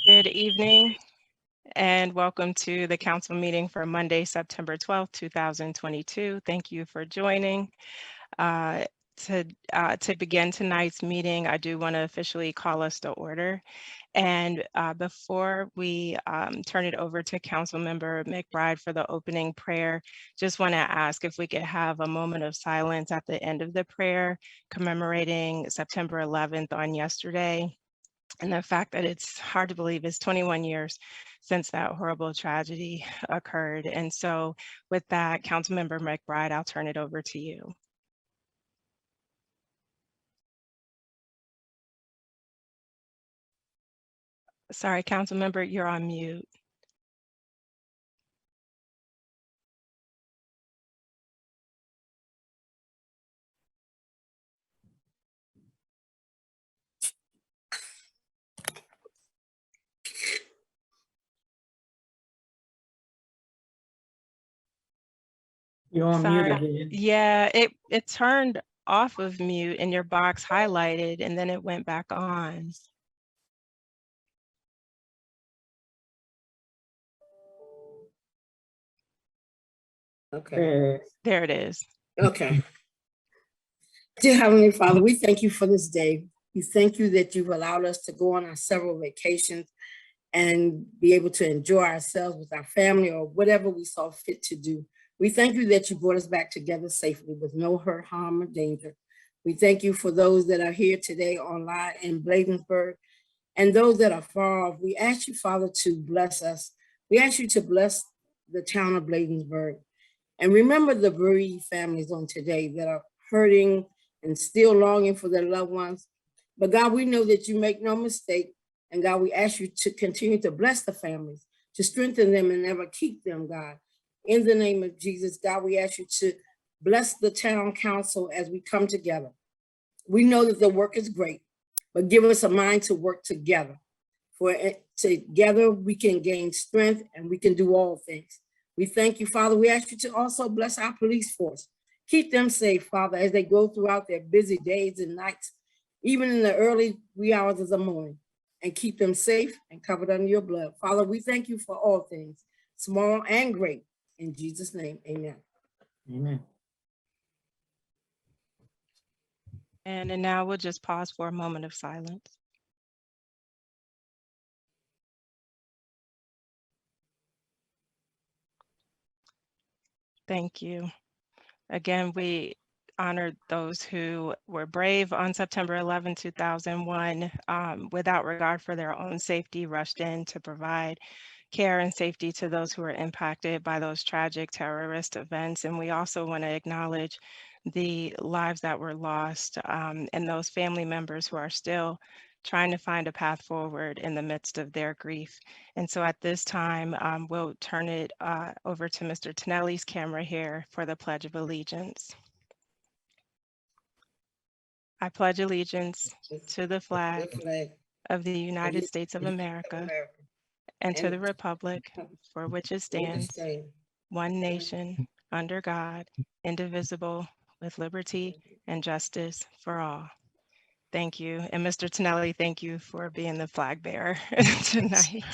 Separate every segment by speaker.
Speaker 1: Good evening and welcome to the council meeting for Monday, September 12th, 2022. Thank you for joining. To begin tonight's meeting, I do want to officially call us to order. And before we turn it over to Councilmember McBride for the opening prayer, just want to ask if we could have a moment of silence at the end of the prayer, commemorating September 11th on yesterday. And the fact that it's hard to believe it's 21 years since that horrible tragedy occurred. And so with that, Councilmember McBride, I'll turn it over to you. Sorry, Councilmember, you're on mute.
Speaker 2: You're on mute
Speaker 1: Sorry.
Speaker 2: again.
Speaker 1: Yeah, it turned off of mute and your box highlighted and then it went back on.
Speaker 3: Okay.
Speaker 1: There it is.
Speaker 3: Okay. Dear Heavenly Father, we thank you for this day. We thank you that you've allowed us to go on our several vacations and be able to enjoy ourselves with our family or whatever we saw fit to do. We thank you that you brought us back together safely with no hurt, harm, or danger. We thank you for those that are here today online in Bladensburg and those that are far off. We ask you, Father, to bless us. We ask you to bless the town of Bladensburg. And remember the bereaved families on today that are hurting and still longing for their loved ones. But God, we know that you make no mistake. And God, we ask you to continue to bless the families, to strengthen them and never keep them, God. In the name of Jesus, God, we ask you to bless the town council as we come together. We know that the work is great, but give us a mind to work together. For together we can gain strength and we can do all things. We thank you, Father. We ask you to also bless our police force. Keep them safe, Father, as they go throughout their busy days and nights, even in the early wee hours of the morning, and keep them safe and covered under your blood. Father, we thank you for all things, small and great. In Jesus' name, amen.
Speaker 2: Amen.
Speaker 1: And now we'll just pause for a moment of silence. Thank you. Again, we honor those who were brave on September 11, 2001, without regard for their own safety, rushed in to provide care and safety to those who were impacted by those tragic terrorist events. And we also want to acknowledge the lives that were lost and those family members who are still trying to find a path forward in the midst of their grief. And so at this time, we'll turn it over to Mr. Tonelli's camera here for the Pledge of Allegiance. I pledge allegiance to the flag of the United States of America and to the republic for which it stands, one nation, under God, indivisible, with liberty and justice for all. Thank you. And Mr. Tonelli, thank you for being the flag bearer tonight,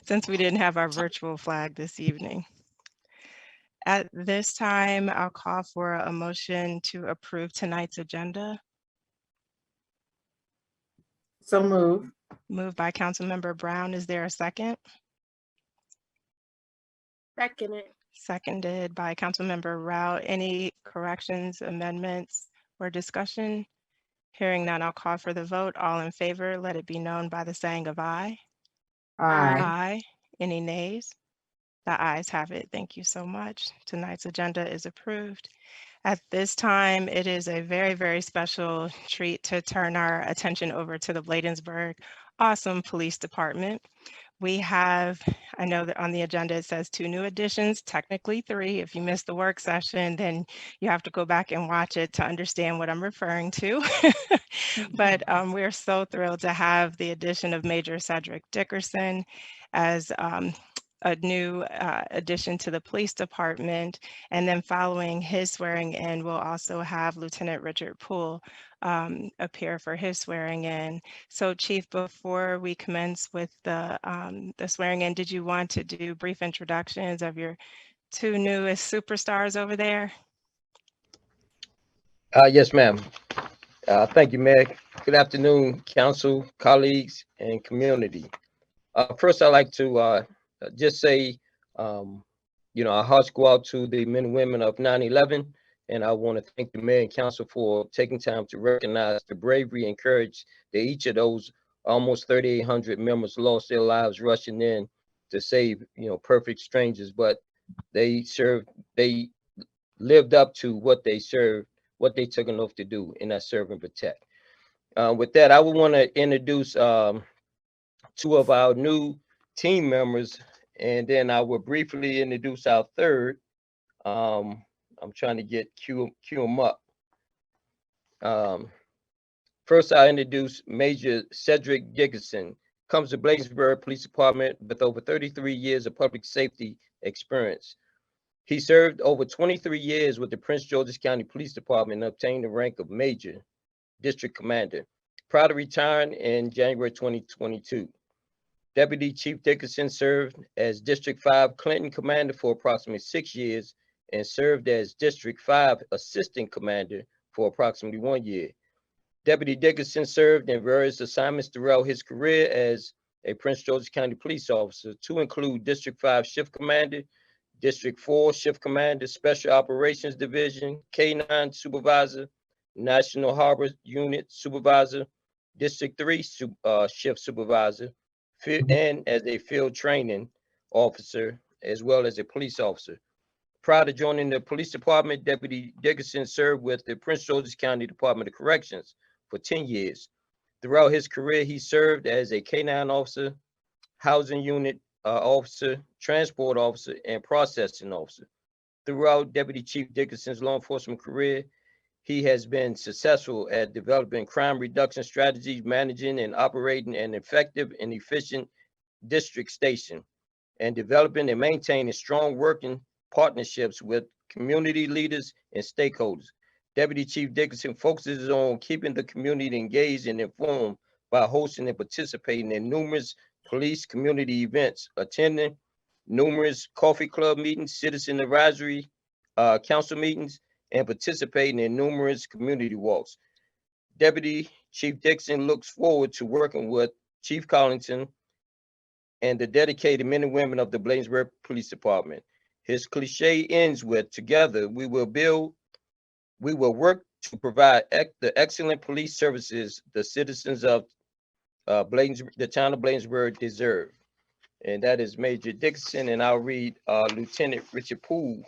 Speaker 1: since we didn't have our virtual flag this evening. At this time, I'll call for a motion to approve tonight's agenda.
Speaker 2: So moved.
Speaker 1: Moved by Councilmember Brown. Is there a second?
Speaker 4: Seconded.
Speaker 1: Seconded by Councilmember Rao. Any corrections, amendments, or discussion? Hearing none, I'll call for the vote. All in favor, let it be known by the saying of aye.
Speaker 2: Aye.
Speaker 1: Aye. Any nays? The ayes have it. Thank you so much. Tonight's agenda is approved. At this time, it is a very, very special treat to turn our attention over to the Bladensburg awesome police department. We have, I know that on the agenda it says 2 new additions, technically 3. If you missed the work session, then you have to go back and watch it to understand what I'm referring to. But we're so thrilled to have the addition of Major Cedric Dickerson as a new addition to the police department. And then following his swearing in, we'll also have Lieutenant Richard Poole appear for his swearing in. So Chief, before we commence with the swearing in, did you want to do brief introductions of your two newest superstars over there?
Speaker 4: Yes, ma'am. Thank you, Meg. Good afternoon, council, colleagues, and community. First, I'd like to just say, our hearts go out to the men and women of 9/11, and I want to thank the mayor and council for taking time to recognize the bravery and courage that each of those almost 3,800 members lost their lives rushing in to save, perfect strangers, but they lived up to what they served, what they took an oath to do, and that's serve and protect. With that, I would want to introduce two of our new team members, and then I will briefly introduce our third. I'm trying to cue them up. First, I introduce Major Cedric Dickinson. Comes to Bladensburg Police Department with over 33 years of public safety experience. He served over 23 years with the Prince George's County Police Department and obtained the rank of Major District Commander. Prior to retiring in January 2022. Deputy Chief Dickinson served as District 5 Clinton Commander for approximately 6 years and served as District 5 Assistant Commander for approximately 1 year. Deputy Dickinson served in various assignments throughout his career as a Prince George's County police officer, to include District 5 Shift Commander, District 4 Shift Commander, Special Operations Division, K9 Supervisor, National Harbor Unit Supervisor, District 3 Shift Supervisor, and as a field training officer, as well as a police officer. Prior to joining the police department, Deputy Dickinson served with the Prince George's County Department of Corrections for 10 years. Throughout his career, he served as a K9 officer, housing unit officer, transport officer, and processing officer. Throughout Deputy Chief Dickinson's law enforcement career, he has been successful at developing crime reduction strategies, managing and operating an effective and efficient district station, and developing and maintaining strong working partnerships with community leaders and stakeholders. Deputy Chief Dickinson focuses on keeping the community engaged and informed by hosting and participating in numerous police community events, attending numerous coffee club meetings, citizen advisory council meetings, and participating in numerous community walks. Deputy Chief Dixon looks forward to working with Chief Collington and the dedicated men and women of the Bladensburg Police Department. His cliche ends with, together we will work to provide the excellent police services the citizens of the town of Bladensburg deserve. And that is Major Dixon, and I'll read Lieutenant Richard Poole.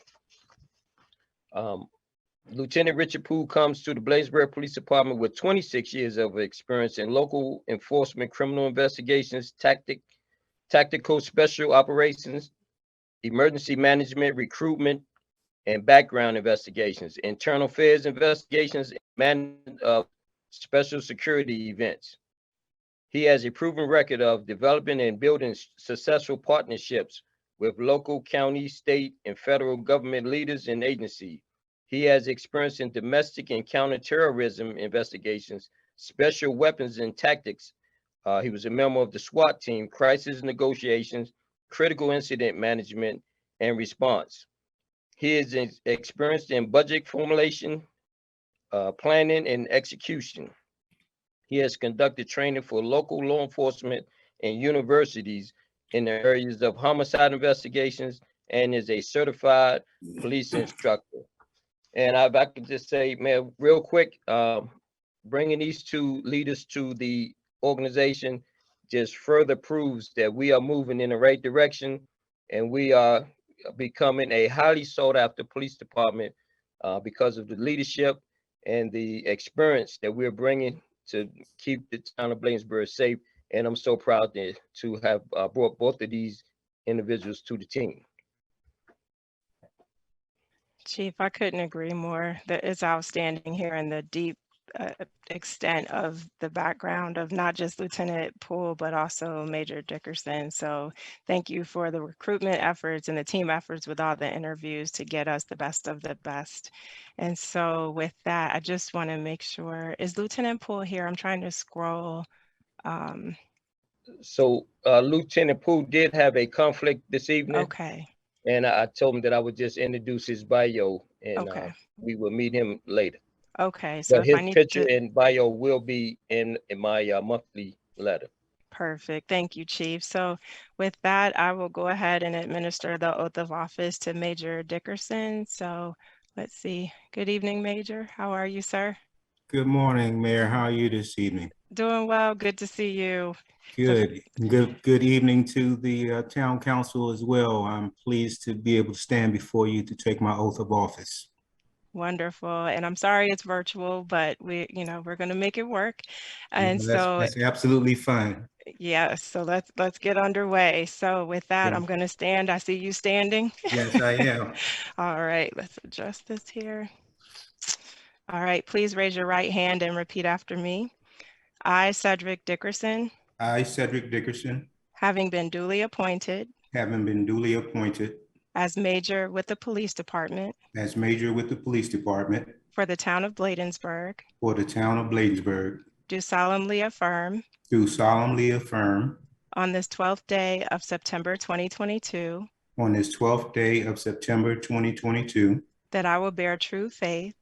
Speaker 4: Lieutenant Richard Poole comes to the Bladensburg Police Department with 26 years of experience in local enforcement, criminal investigations, tactical special operations, emergency management, recruitment, and background investigations, internal affairs investigations, and management of special security events. He has a proven record of developing and building successful partnerships with local, county, state, and federal government leaders and agencies. He has experience in domestic and counterterrorism investigations, special weapons and tactics. He was a member of the SWAT team, crisis negotiations, critical incident management, and response. He is experienced in budget formulation, planning, and execution. He has conducted training for local law enforcement and universities in the areas of homicide investigations and is a certified police instructor. And if I could just say, man, real quick, bringing these two leaders to the organization just further proves that we are moving in the right direction and we are becoming a highly sought after police department because of the leadership and the experience that we're bringing to keep the town of Bladensburg safe. And I'm so proud to have brought both of these individuals to the team.
Speaker 1: Chief, I couldn't agree more. That it's outstanding hearing the deep extent of the background of not just Lieutenant Poole, but also Major Dickerson. So thank you for the recruitment efforts and the team efforts with all the interviews to get us the best of the best. And so with that, I just want to make sure, is Lieutenant Poole here? I'm trying to scroll.
Speaker 4: So Lieutenant Poole did have a conflict this evening,
Speaker 1: Okay,
Speaker 4: and I told him that I would just introduce his bio, and
Speaker 1: okay,
Speaker 4: we will meet him later.
Speaker 1: okay. So
Speaker 4: But
Speaker 1: if I
Speaker 4: his
Speaker 1: need
Speaker 4: picture
Speaker 1: to,
Speaker 4: and bio will be in my monthly letter.
Speaker 1: perfect. Thank you, Chief. So with that, I will go ahead and administer the oath of office to Major Dickerson. So let's see. Good evening, Major. How are you, sir?
Speaker 5: Good morning, Mayor. How are you this evening?
Speaker 1: Doing well. Good to see you. So
Speaker 5: Good evening to the town council as well. I'm pleased to be able to stand before you to take my oath of office.
Speaker 1: wonderful. And I'm sorry it's virtual, but we're going to make it work. And so,
Speaker 5: That's absolutely fine.
Speaker 1: yes, so let's get underway. So with that,
Speaker 5: Yeah.
Speaker 1: I'm going to stand. I see you standing.
Speaker 5: Yes, I am.
Speaker 1: All right, let's adjust this here. All right, please raise your right hand and repeat after me. I, Cedric Dickerson,
Speaker 5: I, Cedric Dickerson,
Speaker 1: having been duly appointed
Speaker 5: having been duly appointed
Speaker 1: as major with the police department
Speaker 5: as major with the police department
Speaker 1: for the town of Bladensburg,
Speaker 5: for the town of Bladensburg,
Speaker 1: do solemnly affirm
Speaker 5: do solemnly affirm
Speaker 1: on this 12th day of September 2022
Speaker 5: on this 12th day of September 2022
Speaker 1: that I will bear true faith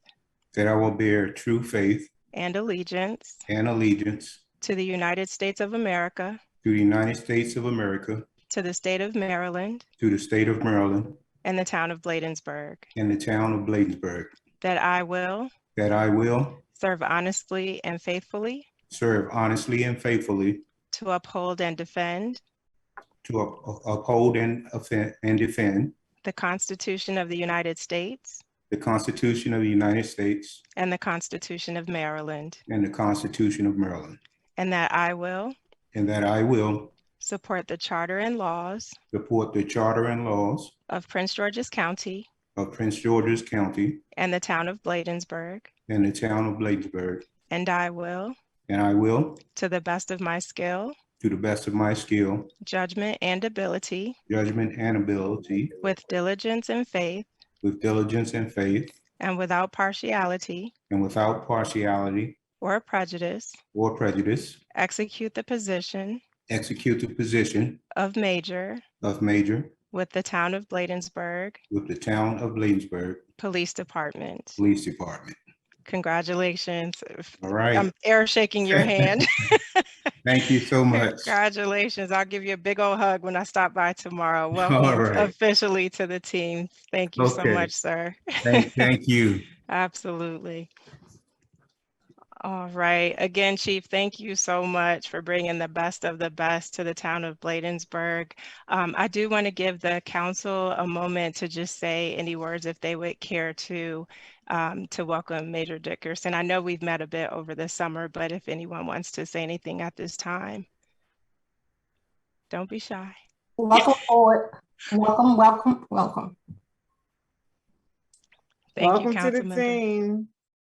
Speaker 5: that I will bear true faith
Speaker 1: and allegiance
Speaker 5: and allegiance
Speaker 1: to the United States of America,
Speaker 5: to the United States of America,
Speaker 1: to the state of Maryland,
Speaker 5: to the state of Maryland,
Speaker 1: and the town of Bladensburg,
Speaker 5: and the town of Bladensburg,
Speaker 1: that I will
Speaker 5: that I will
Speaker 1: serve honestly and faithfully
Speaker 5: serve honestly and faithfully
Speaker 1: to uphold and defend
Speaker 5: to uphold and defend
Speaker 1: the Constitution of the United States
Speaker 5: the Constitution of the United States
Speaker 1: and the Constitution of Maryland,
Speaker 5: and the Constitution of Maryland,
Speaker 1: and that I will
Speaker 5: and that I will
Speaker 1: support the charter and laws
Speaker 5: support the charter and laws
Speaker 1: of Prince George's County
Speaker 5: of Prince George's County
Speaker 1: and the town of Bladensburg,
Speaker 5: and the town of Bladensburg,
Speaker 1: and I will,
Speaker 5: and I will,
Speaker 1: to the best of my skill,
Speaker 5: to the best of my skill,
Speaker 1: judgment, and ability,
Speaker 5: judgment, and ability,
Speaker 1: with diligence and faith,
Speaker 5: with diligence and faith,
Speaker 1: and without partiality
Speaker 5: and without partiality
Speaker 1: or prejudice,
Speaker 5: or prejudice,
Speaker 1: execute the position
Speaker 5: execute the position
Speaker 1: of major
Speaker 5: of major
Speaker 1: with the town of Bladensburg
Speaker 5: with the town of Bladensburg
Speaker 1: Police Department.
Speaker 5: Police Department.
Speaker 1: Congratulations.
Speaker 5: All right.
Speaker 1: I'm air shaking your hand.
Speaker 5: Thank you so much.
Speaker 1: Congratulations. I'll give you a big old hug when I stop by tomorrow.
Speaker 5: All
Speaker 1: Welcome
Speaker 5: right.
Speaker 1: officially to the team. Thank you so
Speaker 5: Okay.
Speaker 1: much, sir.
Speaker 5: Thank you.
Speaker 1: Absolutely. All right. Again, Chief, thank you so much for bringing the best of the best to the town of Bladensburg. I do want to give the council a moment to just say any words if they would care to welcome Major Dickerson. I know we've met a bit over the summer, but if anyone wants to say anything at this time, don't be shy.
Speaker 6: Welcome forward. Welcome, welcome, welcome.
Speaker 1: Thank you,
Speaker 2: Welcome to the
Speaker 1: Councilmember.
Speaker 2: team.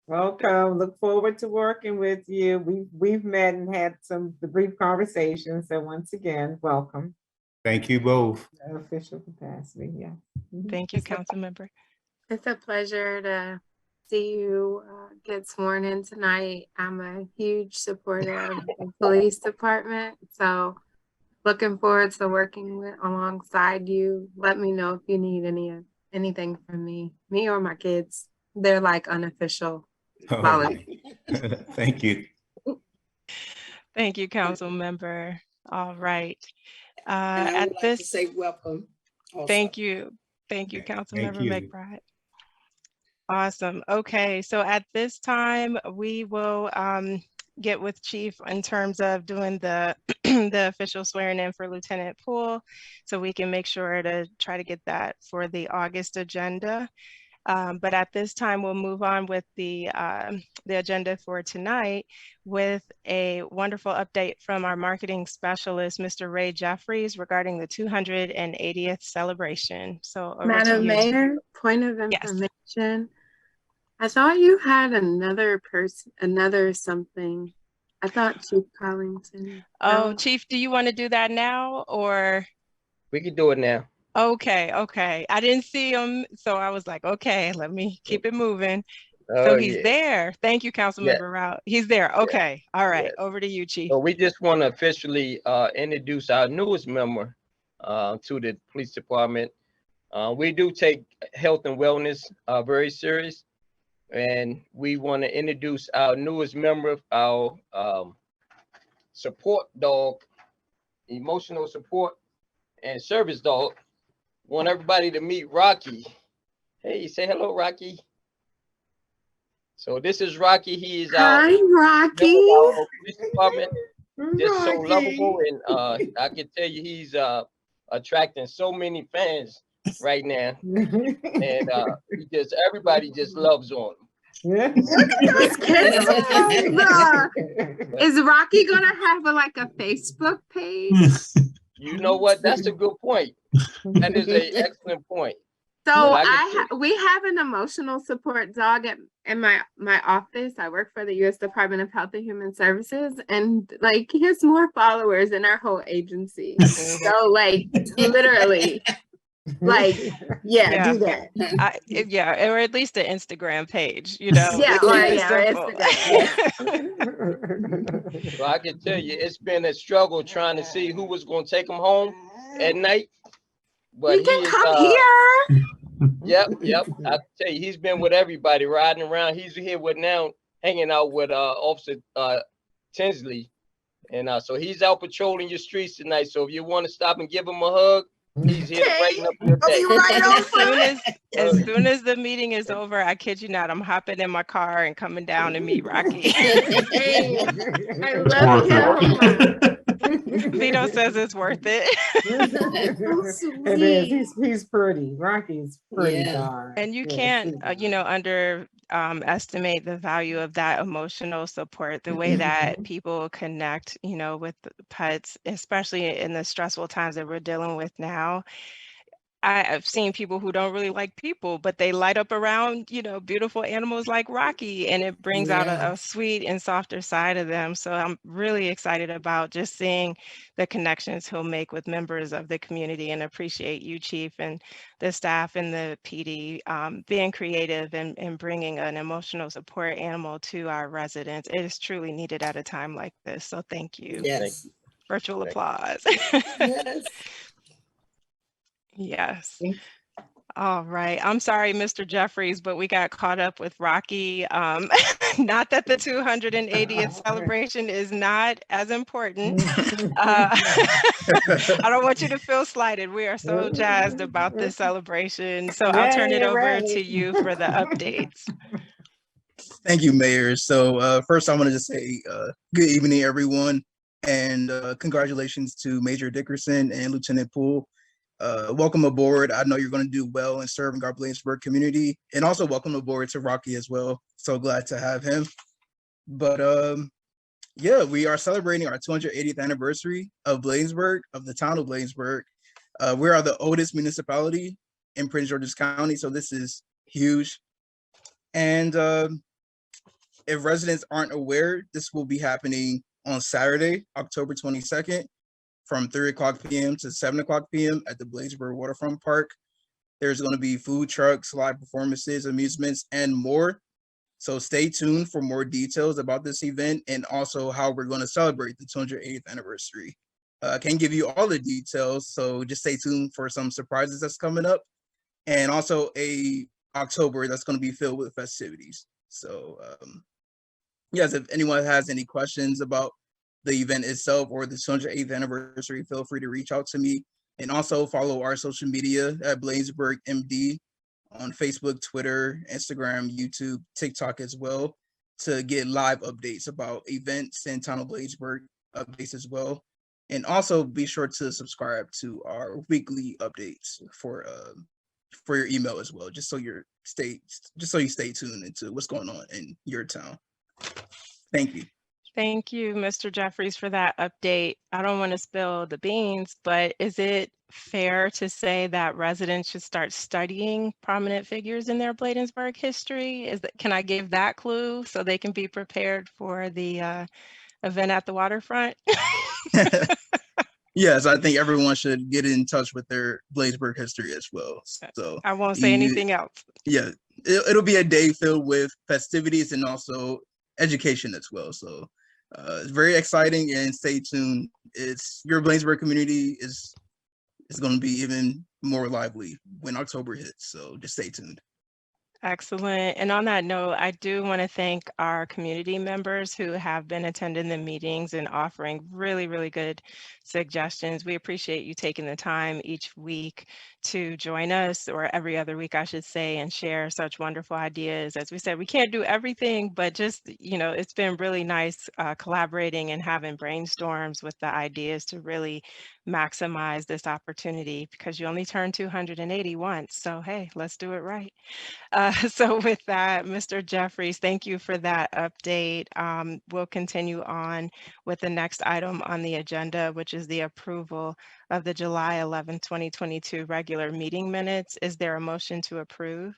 Speaker 2: Welcome. Look forward to working with you. We've met and had some brief conversations. So once again, welcome.
Speaker 5: Thank you both.
Speaker 2: Official capacity, yeah. Mhm.
Speaker 1: Thank you, Councilmember.
Speaker 7: It's a pleasure to see you get sworn in tonight. I'm a huge supporter of the police department, so looking forward to working alongside you. Let me know if you need anything from me or my kids. They're like unofficial volunteers.
Speaker 5: Thank you.
Speaker 1: Thank you, Councilmember. All right.
Speaker 3: And I
Speaker 1: At
Speaker 3: would like to
Speaker 1: this,
Speaker 3: say welcome. also.
Speaker 1: thank you. Thank you,
Speaker 5: Thank
Speaker 1: Councilmember
Speaker 5: you.
Speaker 1: McBride. Awesome. Okay, so at this time, we will get with Chief in terms of doing the the official swearing in for Lieutenant Poole, so we can make sure to try to get that for the August agenda. But at this time, we'll move on with the agenda for tonight with a wonderful update from our marketing specialist, Mr. Ray Jeffries, regarding the 280th celebration. So over to
Speaker 7: Madam
Speaker 1: you.
Speaker 7: Mayor, point of
Speaker 1: Yes.
Speaker 7: information. I thought you had another person, another something. I thought Chief Collington.
Speaker 1: Oh,
Speaker 7: No?
Speaker 1: Chief, do you want to do that now or?
Speaker 4: We can do it now.
Speaker 1: Okay, okay. I didn't see him, so I was like, okay, let me keep it moving. So
Speaker 4: Oh,
Speaker 1: he's
Speaker 4: yeah.
Speaker 1: there. Thank you,
Speaker 4: Yeah.
Speaker 1: Councilmember Rout. He's there. Okay. All right.
Speaker 4: Yes.
Speaker 1: Over to you, Chief.
Speaker 4: So we just want to officially introduce our newest member to the police department. We do take health and wellness very serious, and we want to introduce our newest member, our support dog, emotional support and service dog. Want everybody to meet Rocky. Hey, say hello, Rocky. So this is Rocky. He is our
Speaker 7: Hi,
Speaker 4: member
Speaker 7: Rocky.
Speaker 4: of our police department. Just so
Speaker 2: Rocky.
Speaker 4: lovable, and I can tell you he's attracting so many fans right now, and everybody just loves on him.
Speaker 7: Those kids love. Is Rocky gonna have a Facebook page?
Speaker 4: You know what? That's a good point. That is an excellent point.
Speaker 7: So
Speaker 4: But I
Speaker 7: we have an emotional support dog in my office. I work for the U.S. Department of Health and Human Services, and he has more followers than our whole agency. So literally,
Speaker 1: Yeah.
Speaker 3: Do that.
Speaker 1: Yeah, or at least the Instagram page, you know.
Speaker 7: Yeah,
Speaker 1: keep
Speaker 7: or
Speaker 1: it simple.
Speaker 4: So I can tell you, it's been a struggle trying to see who was going to take him home at night. But
Speaker 7: You can
Speaker 4: he is,
Speaker 7: come here.
Speaker 4: Yep. I tell you, he's been with everybody riding around. He's here hanging out with Officer Tinsley, and so he's out patrolling your streets tonight. So if you want to stop and give him a hug, he's here to brighten up your day.
Speaker 1: As soon as the meeting is over, I kid you not, I'm hopping in my car and coming down to meet Rocky.
Speaker 7: Hey, I love him.
Speaker 1: Vito says it's worth it.
Speaker 2: It is. He's pretty. Rocky's pretty
Speaker 3: Yeah.
Speaker 2: dog.
Speaker 1: And you
Speaker 2: Yes,
Speaker 1: can't,
Speaker 2: he's
Speaker 1: estimate the value of that emotional support, the way that people connect, with pets, especially in the stressful times that we're dealing with now. I've seen people who don't really like people, but they light up around, beautiful animals like Rocky, and it brings out
Speaker 3: Yeah.
Speaker 1: a sweet and softer side of them. So I'm really excited about just seeing the connections he'll make with members of the community, and appreciate you, Chief, and the staff and the PD being creative and bringing an emotional support animal to our residents. It is truly needed at a time like this. So thank you.
Speaker 3: Yes.
Speaker 1: Virtual applause.
Speaker 3: Yes.
Speaker 1: Yes. All right. I'm sorry, Mr. Jeffries, but we got caught up with Rocky. Not that the 280th celebration is not as important. I don't want you to feel slighted. We are so jazzed about this celebration. So I'll turn it over to you for the updates.
Speaker 8: Thank you, Mayor. So first I wanted to say good evening, everyone, and congratulations to Major Dickerson and Lieutenant Poole. Welcome aboard. I know you're going to do well in serving our Bladensburg community, and also welcome aboard to Rocky as well. So glad to have him. But yeah, we are celebrating our 280th anniversary of Bladensburg, of the town of Bladensburg. We are the oldest municipality in Prince George's County, so this is huge. And if residents aren't aware, this will be happening on Saturday, October 22nd. From 3:00 p.m. to 7:00 p.m. at the Bladensburg Waterfront Park. There's going to be food trucks, live performances, amusements, and more. So stay tuned for more details about this event and also how we're going to celebrate the 280th anniversary. I can't give you all the details, so just stay tuned for some surprises that's coming up, and also a October that's going to be filled with festivities. So yes, if anyone has any questions about the event itself or the 208th anniversary, feel free to reach out to me, and also follow our social media at Bladensburg MD on Facebook, Twitter, Instagram, YouTube, TikTok as well, to get live updates about events and Town of Bladensburg updates as well. And also be sure to subscribe to our weekly updates for your email as well, just so you stay tuned into what's going on in your town. Thank you.
Speaker 1: Thank you, Mr. Jeffries, for that update. I don't want to spill the beans, but is it fair to say that residents should start studying prominent figures in their Bladensburg history? Can I give that clue so they can be prepared for the event at the waterfront?
Speaker 8: Yes, I think everyone should get in touch with their Bladensburg history as well. So
Speaker 1: I won't say
Speaker 8: you-
Speaker 1: anything else.
Speaker 8: yeah, it'll be a day filled with festivities and also education as well. So it's very exciting, and stay tuned. It's your Bladensburg community is going to be even more lively when October hits. So just stay tuned.
Speaker 1: Excellent. And on that note, I do want to thank our community members who have been attending the meetings and offering really, really good suggestions. We appreciate you taking the time each week to join us, or every other week, I should say, and share such wonderful ideas. As we said, we can't do everything, but just, it's been really nice collaborating and having brainstorms with the ideas to really maximize this opportunity, because you only turn 280 once. So, hey, let's do it right. So with that, Mr. Jeffries, thank you for that update. We'll continue on with the next item on the agenda, which is the approval of the July 11, 2022 regular meeting minutes. Is there a motion to approve?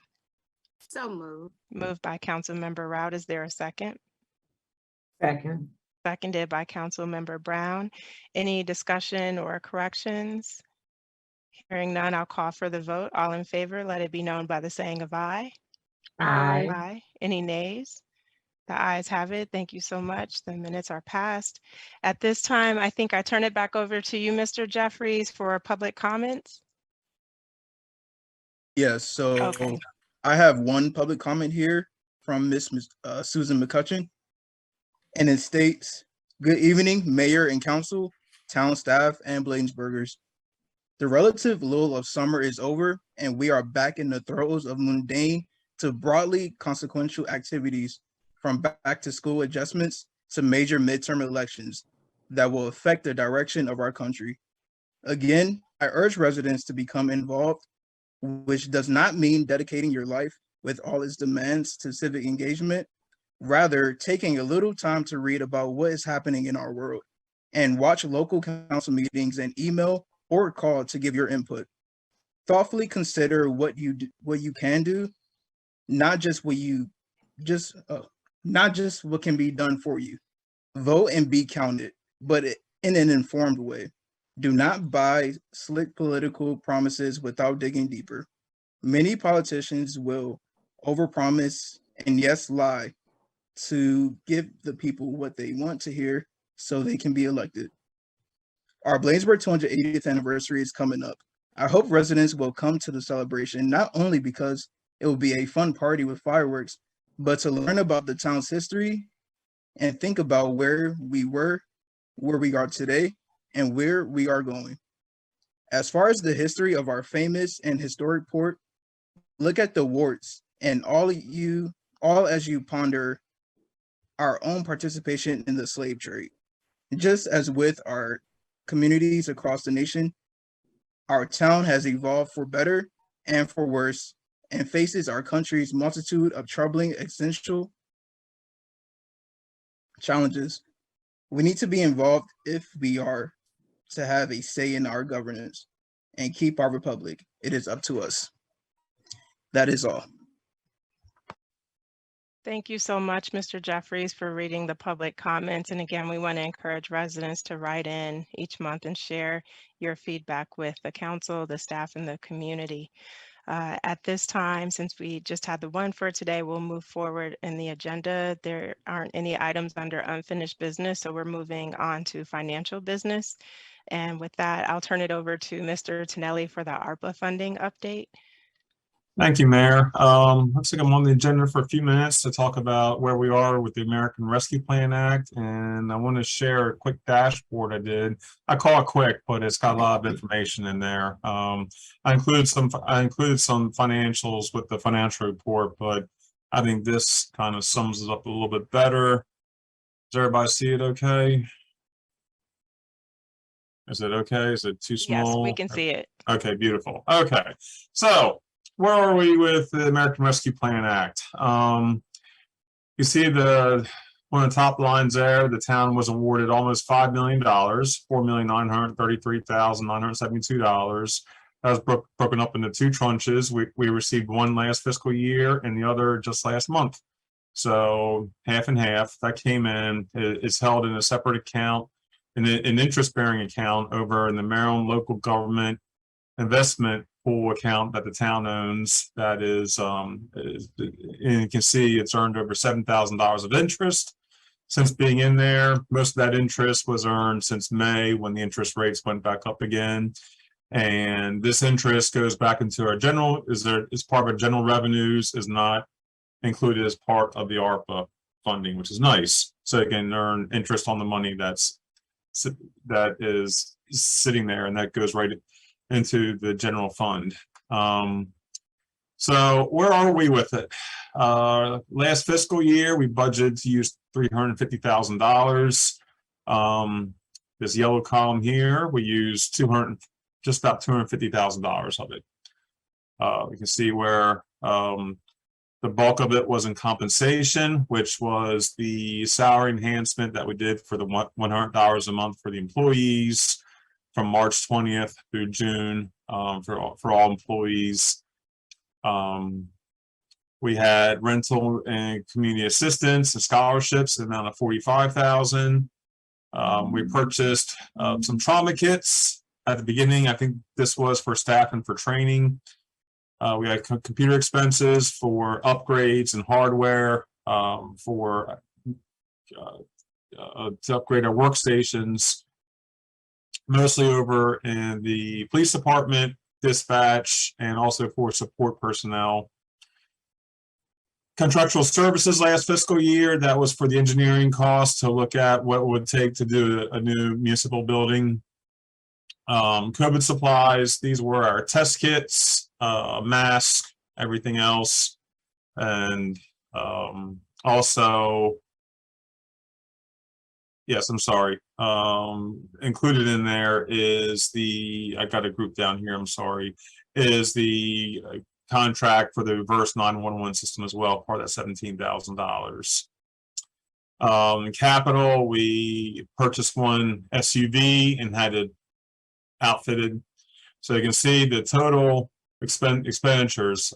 Speaker 7: So moved.
Speaker 1: Moved by Councilmember Rout. Is there a second?
Speaker 2: Second.
Speaker 1: Seconded by Councilmember Brown. Any discussion or corrections? Hearing none, I'll call for the vote. All in favor, let it be known by the saying of aye.
Speaker 2: Aye.
Speaker 1: Aye. Any nays? The ayes have it. Thank you so much. The minutes are passed. At this time, I think I turn it back over to you, Mr. Jeffries, for public comments.
Speaker 8: Yes, so
Speaker 1: Okay.
Speaker 8: I have one public comment here from Miss Susan McCutcheon. And it states, "Good evening, Mayor and Council, town staff, and Bladensburgers. The relative lull of summer is over, and we are back in the throes of mundane to broadly consequential activities, from back to school adjustments to major midterm elections that will affect the direction of our country. Again, I urge residents to become involved, which does not mean dedicating your life with all its demands to civic engagement, rather taking a little time to read about what is happening in our world and watch local council meetings and email or call to give your input. Thoughtfully consider what you can do, not just what can be done for you. Vote and be counted, but in an informed way. Do not buy slick political promises without digging deeper. Many politicians will overpromise and yes, lie to give the people what they want to hear so they can be elected. Our Bladensburg 280th anniversary is coming up. I hope residents will come to the celebration, not only because it will be a fun party with fireworks, but to learn about the town's history and think about where we were, where we are today, and where we are going. As far as the history of our famous and historic port, look at the warts and all as you ponder our own participation in the slave trade. Just as with our communities across the nation, our town has evolved for better and for worse, and faces our country's multitude of troubling existential challenges. We need to be involved if we are to have a say in our governance and keep our republic. It is up to us. That is all.
Speaker 1: Thank you so much, Mr. Jeffries, for reading the public comments. And again, we want to encourage residents to write in each month and share your feedback with the council, the staff, and the community. At this time, since we just had the one for today, we'll move forward in the agenda. There aren't any items under unfinished business, so we're moving on to financial business. And with that, I'll turn it over to Mr. Tonelli for the ARPA funding update.
Speaker 9: Thank you, Mayor. Looks like I'm on the agenda for a few minutes to talk about where we are with the American Rescue Plan Act, and I want to share a quick dashboard I did. I call it quick, but it's got a lot of information in there. I include some financials with the financial report, but I think this kind of sums it up a little bit better. Does everybody see it okay? Is it okay? Is it too small?
Speaker 1: Yes, we can see it.
Speaker 9: Okay, beautiful. Okay, so where are we with the American Rescue Plan Act? You see One of the top lines there, the town was awarded almost $5 million, $4,933,972. That was broken up into two tranches. We received one last fiscal year and the other just last month. So half and half that came in. It's held in a separate account, an interest-bearing account over in the Maryland Local Government Investment Pool account that the town owns. That is, and you can see it's earned over $7,000 of interest since being in there. Most of that interest was earned since May when the interest rates went back up again. And this interest goes back into our general, is part of our general revenues, is not included as part of the ARPA funding, which is nice. So you can earn interest on the money that is sitting there, and that goes right into the general fund. So where are we with it? Last fiscal year, we budgeted to use $350,000. This yellow column here, we used just about $250,000 of it. You can see where the bulk of it was in compensation, which was the salary enhancement that we did for the $100 a month for the employees from March 20th through June for all employees. We had rental and community assistance and scholarships, the amount of $45,000. We purchased some trauma kits at the beginning. I think this was for staff and for training. We had computer expenses for upgrades and hardware to upgrade our workstations, mostly over in the police department, dispatch, and also for support personnel. Contractual services last fiscal year, that was for the engineering costs to look at what it would take to do a new municipal building. COVID supplies, these were our test kits, mask, everything else. And also, yes, I'm sorry. Included in there is I got a group down here, I'm sorry, is the contract for the reverse 911 system as well, part of that $17,000. Capital, we purchased one SUV and had it outfitted. So you can see the total expenditures.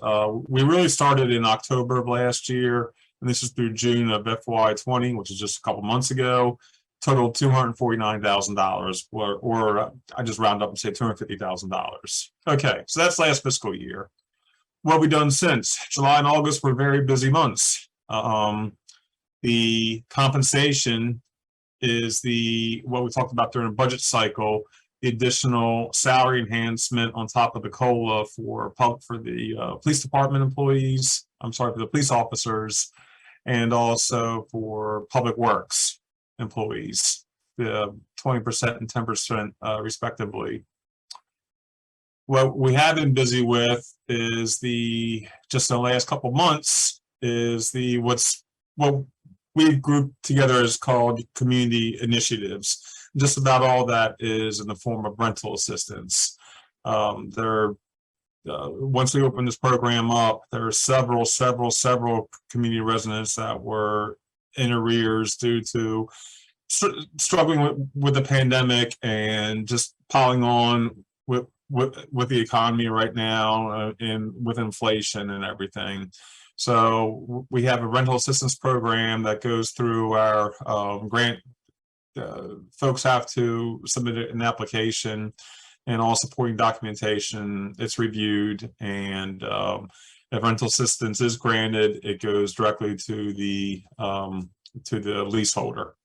Speaker 9: We really started in October of last year, and this is through June of FY20, which is just a couple months ago. Total $249,000, or I just round up and say $250,000. Okay, so that's last fiscal year. What have we done since? July and August were very busy months. The compensation is what we talked about during the budget cycle, the additional salary enhancement on top of the COLA for the police department employees, for the police officers, and also for public works employees, the 20% and 10% respectively. What we have been busy with is just in the last couple months is what we've grouped together as called community initiatives. Just about all that is in the form of rental assistance. Once we opened this program up, there are several community residents that were in arrears due to struggling with the pandemic and just piling on with the economy right now and with inflation and everything. So we have a rental assistance program that goes through our grant. Folks have to submit an application and all supporting documentation. It's reviewed, and if rental assistance is granted, it goes directly to the leaseholder.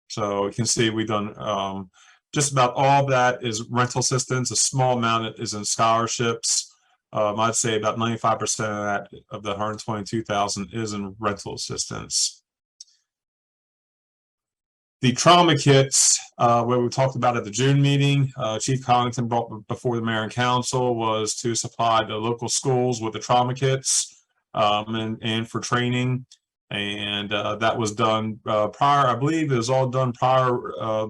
Speaker 9: So you can see we've done just about all of that is rental assistance. A small amount is in scholarships. I'd say about 95% of that, of the $122,000, is in rental assistance. The trauma kits, what we talked about at the June meeting, Chief Collington brought before the mayor and council, was to supply the local schools with the trauma kits and for training. And that was done prior, I believe it was all done prior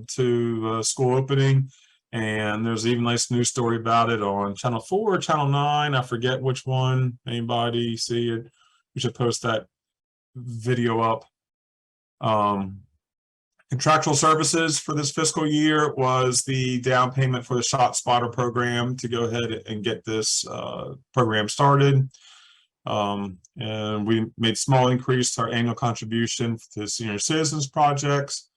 Speaker 9: to school opening. And there's even a nice news story about it on Channel 4 or Channel 9. I forget which one. Anybody see it? We should post that video up. Contractual services for this fiscal year was the down payment for the Shot Spotter program to go ahead and get this program started. And we made small increase to our annual contribution to senior citizens projects.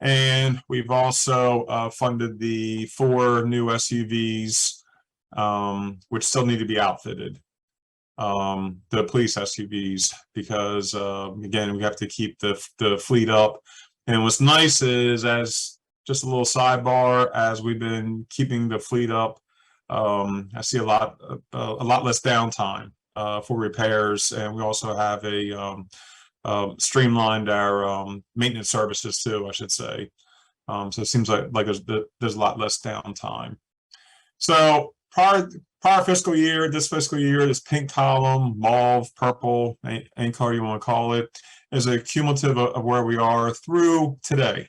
Speaker 9: And we've also funded the 4 new SUVs, which still need to be outfitted. The police SUVs, because again, we have to keep the fleet up. And what's nice is, as just a little sidebar, as we've been keeping the fleet up, I see a lot less downtime for repairs, and we also have a streamlined our maintenance services too, I should say. So it seems like there's a lot less downtime. So prior fiscal year, this fiscal year, this pink column, mauve, purple, any color you want to call it, is a cumulative of where we are through today.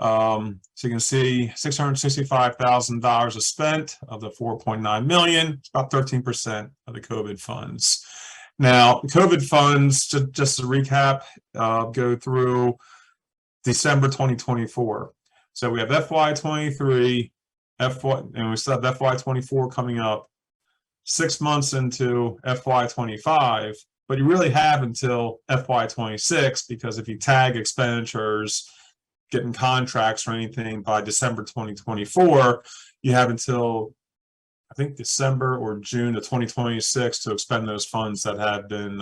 Speaker 9: So you can see $665,000 is spent of the 4.9 million. It's about 13% of the COVID funds. Now, the COVID funds, just to recap, go through December 2024. So we have FY23, and we still have FY24 coming up, 6 months into FY25, but you really have until FY26, because if you tag expenditures, getting contracts or anything by December 2024, you have until, I think, December or June of 2026 to expend those funds that have been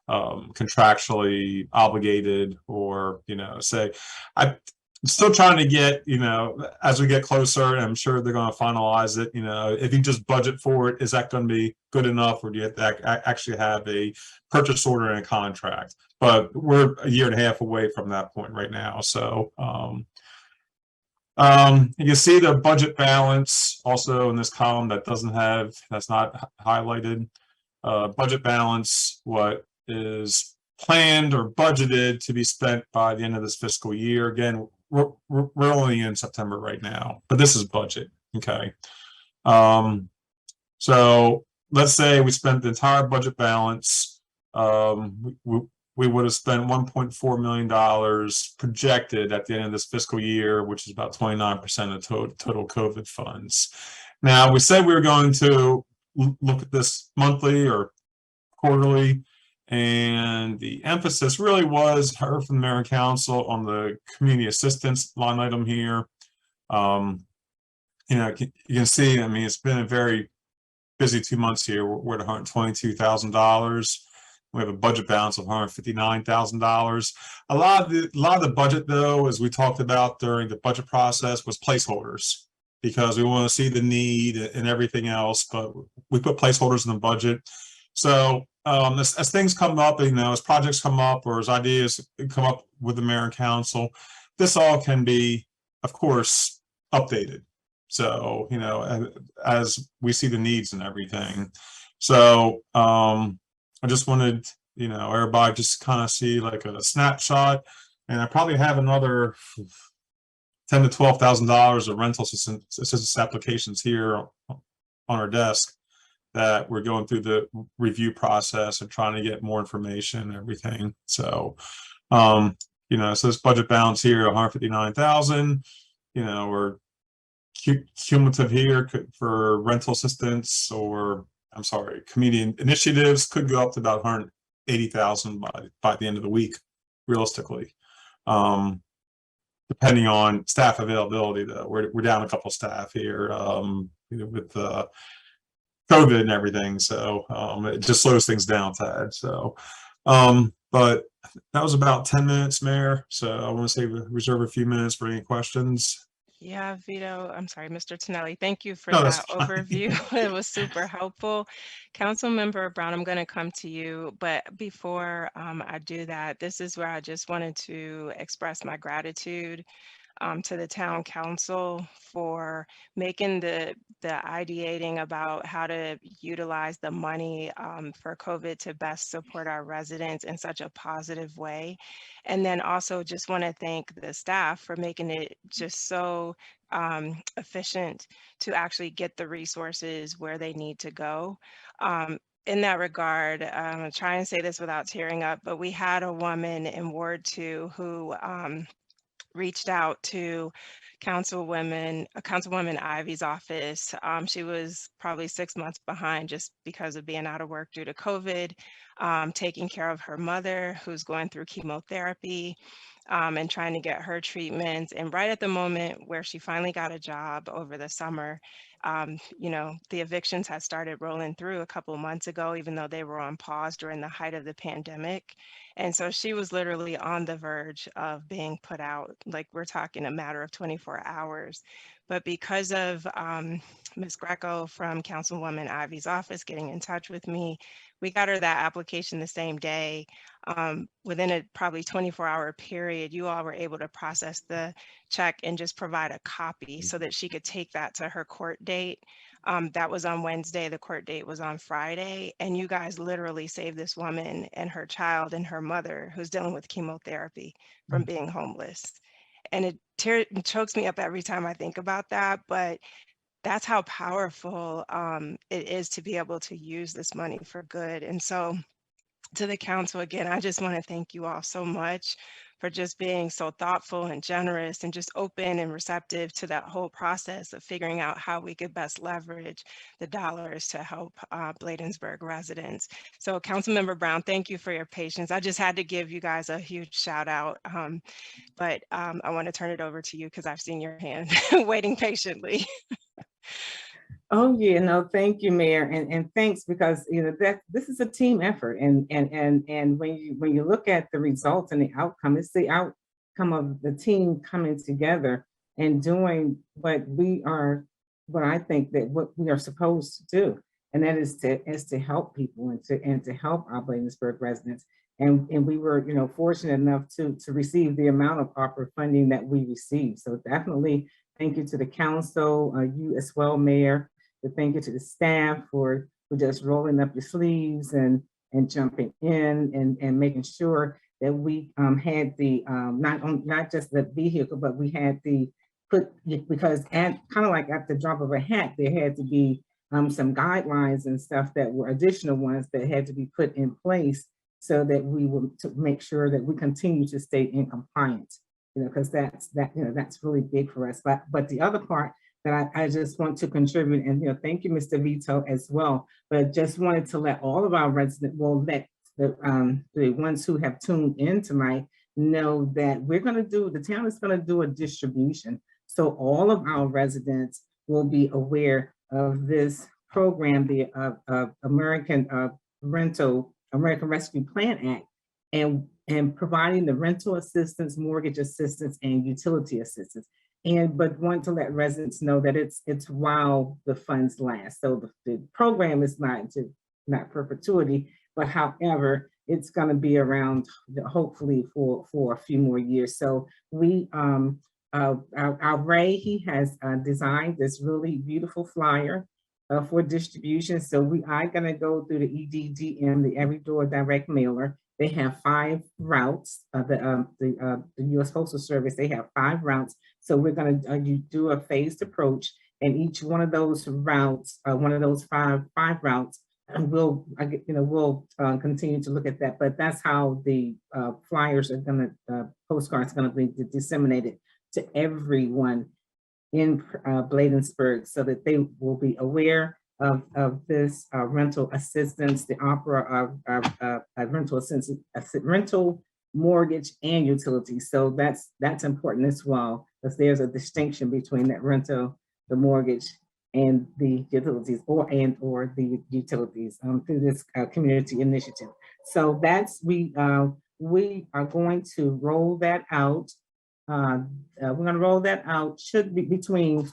Speaker 9: contractually obligated, or, say, I'm still trying to get, as we get closer, and I'm sure they're going to finalize it, if you just budget for it, is that going to be good enough, or do you have to actually have a purchase order and a contract? But we're a year and a half away from that point right now. So you can see the budget balance also in this column that's not highlighted. Budget balance, what is planned or budgeted to be spent by the end of this fiscal year. Again, we're only in September right now, but this is budget. Okay. So let's say we spent the entire budget balance. We would have spent $1.4 million projected at the end of this fiscal year, which is about 29% of total COVID funds. Now, we said we were going to look at this monthly or quarterly, and the emphasis really was heard from the Mayor and Council on the community assistance line item here. You can see, I mean, it's been a very busy 2 months here. We're at $122,000. We have a budget balance of $159,000. A lot of the budget, though, as we talked about during the budget process, was placeholders, because we want to see the need and everything else. But we put placeholders in the budget. So as things come up, as projects come up, or as ideas come up with the Mayor and Council, this all can be, of course, updated. So as we see the needs and everything. So I just wanted, everybody just kind of see like a snapshot, and I probably have another $10,000 to $12,000 of rental assistance applications here on our desk that we're going through the review process and trying to get more information and everything. So, so this budget balance here, 159,000, we're cumulative here for rental assistance, or I'm sorry, community initiatives, could go up to about 180,000 by the end of the week, realistically. Depending on staff availability, though, we're down a couple staff here with COVID and everything, so it just slows things down, Tad. So, but that was about 10 minutes, Mayor. So I want to reserve a few minutes for any questions.
Speaker 1: Yeah, Vito, I'm sorry, Mr. Tonelli, thank you for
Speaker 9: No,
Speaker 1: that
Speaker 9: that's fine.
Speaker 1: overview. It was super helpful. Councilmember Brown, I'm going to come to you, but before I do that, this is where I just wanted to express my gratitude to the town council for making the ideating about how to utilize the money for COVID to best support our residents in such a positive way. And then also just want to thank the staff for making it just so efficient to actually get the resources where they need to go. in that regard, I'm trying to say this without tearing up, but we had a woman in Ward 2 who reached out to Councilwoman Ivy's office. She was probably 6 months behind just because of being out of work due to COVID, taking care of her mother who's going through chemotherapy, and trying to get her treatments. And right at the moment where she finally got a job over the summer, you know, the evictions had started rolling through a couple months ago, even though they were on pause during the height of the pandemic. And so she was literally on the verge of being put out, like we're talking a matter of 24 hours. But because of Ms. Greco from Councilwoman Ivy's office getting in touch with me, we got her that application the same day. Within a probably 24-hour period, you all were able to process the check and just provide a copy so that she could take that to her court date. That was on Wednesday. The court date was on Friday. And you guys literally saved this woman and her child and her mother, who's dealing with chemotherapy, from being homeless. And it chokes me up every time I think about that. But that's how powerful it is to be able to use this money for good. And so to the council, again, I just want to thank you all so much for just being so thoughtful and generous and just open and receptive to that whole process of figuring out how we could best leverage the dollars to help Bladensburg residents. So Councilmember Brown, thank you for your patience. I just had to give you guys a huge shout out, but I want to turn it over to you because I've seen your hand waiting patiently.
Speaker 2: Oh, yeah, no, thank you, Mayor, and thanks, because you know that this is a team effort, and when you look at the results and the outcome, it's the outcome of the team coming together and doing what I think that what we are supposed to do, and that is to help people and to help our Bladensburg residents, and we were, you know, fortunate enough to receive the amount of ARPA funding that we received. So definitely thank you to the council, you as well, Mayor. Thank you to the staff for just rolling up your sleeves and jumping in and making sure that we had the not just the vehicle, but we had because kind of like at the drop of a hat, there had to be some guidelines and stuff that were additional ones that had to be put in place so that we would to make sure that we continue to stay in compliance. You know, because that's really big for us. But the other part that I just want to contribute, and you know, thank you, Mr. Vito, as well. But just wanted to let all of our residents, let the ones who have tuned in tonight know that the town is going to do a distribution. So all of our residents will be aware of this program, the American Rescue Plan Act, and providing the rental assistance, mortgage assistance, and utility assistance. But want to let residents know that it's while the funds last. So the program is not perpetuity, but however, it's going to be around hopefully for a few more years. So we our Ray, he has designed this really beautiful flyer for distribution. So we are going to go through the EDDM, the Every Door Direct Mailer. They have 5 routes. The U.S. Postal Service, they have 5 routes. So we're going to do a phased approach, and each one of those routes, one of those five routes, and we'll continue to look at that. But that's how the flyers are going to, postcards are going to be disseminated to everyone in Bladensburg, so that they will be aware of this rental assistance, the opera of rental assistance, rental, mortgage, and utilities. So that's important as well, because there's a distinction between that rental, the mortgage, and the utilities, or the utilities through this community initiative. So we are going to roll that out. We're going to roll that out, should be between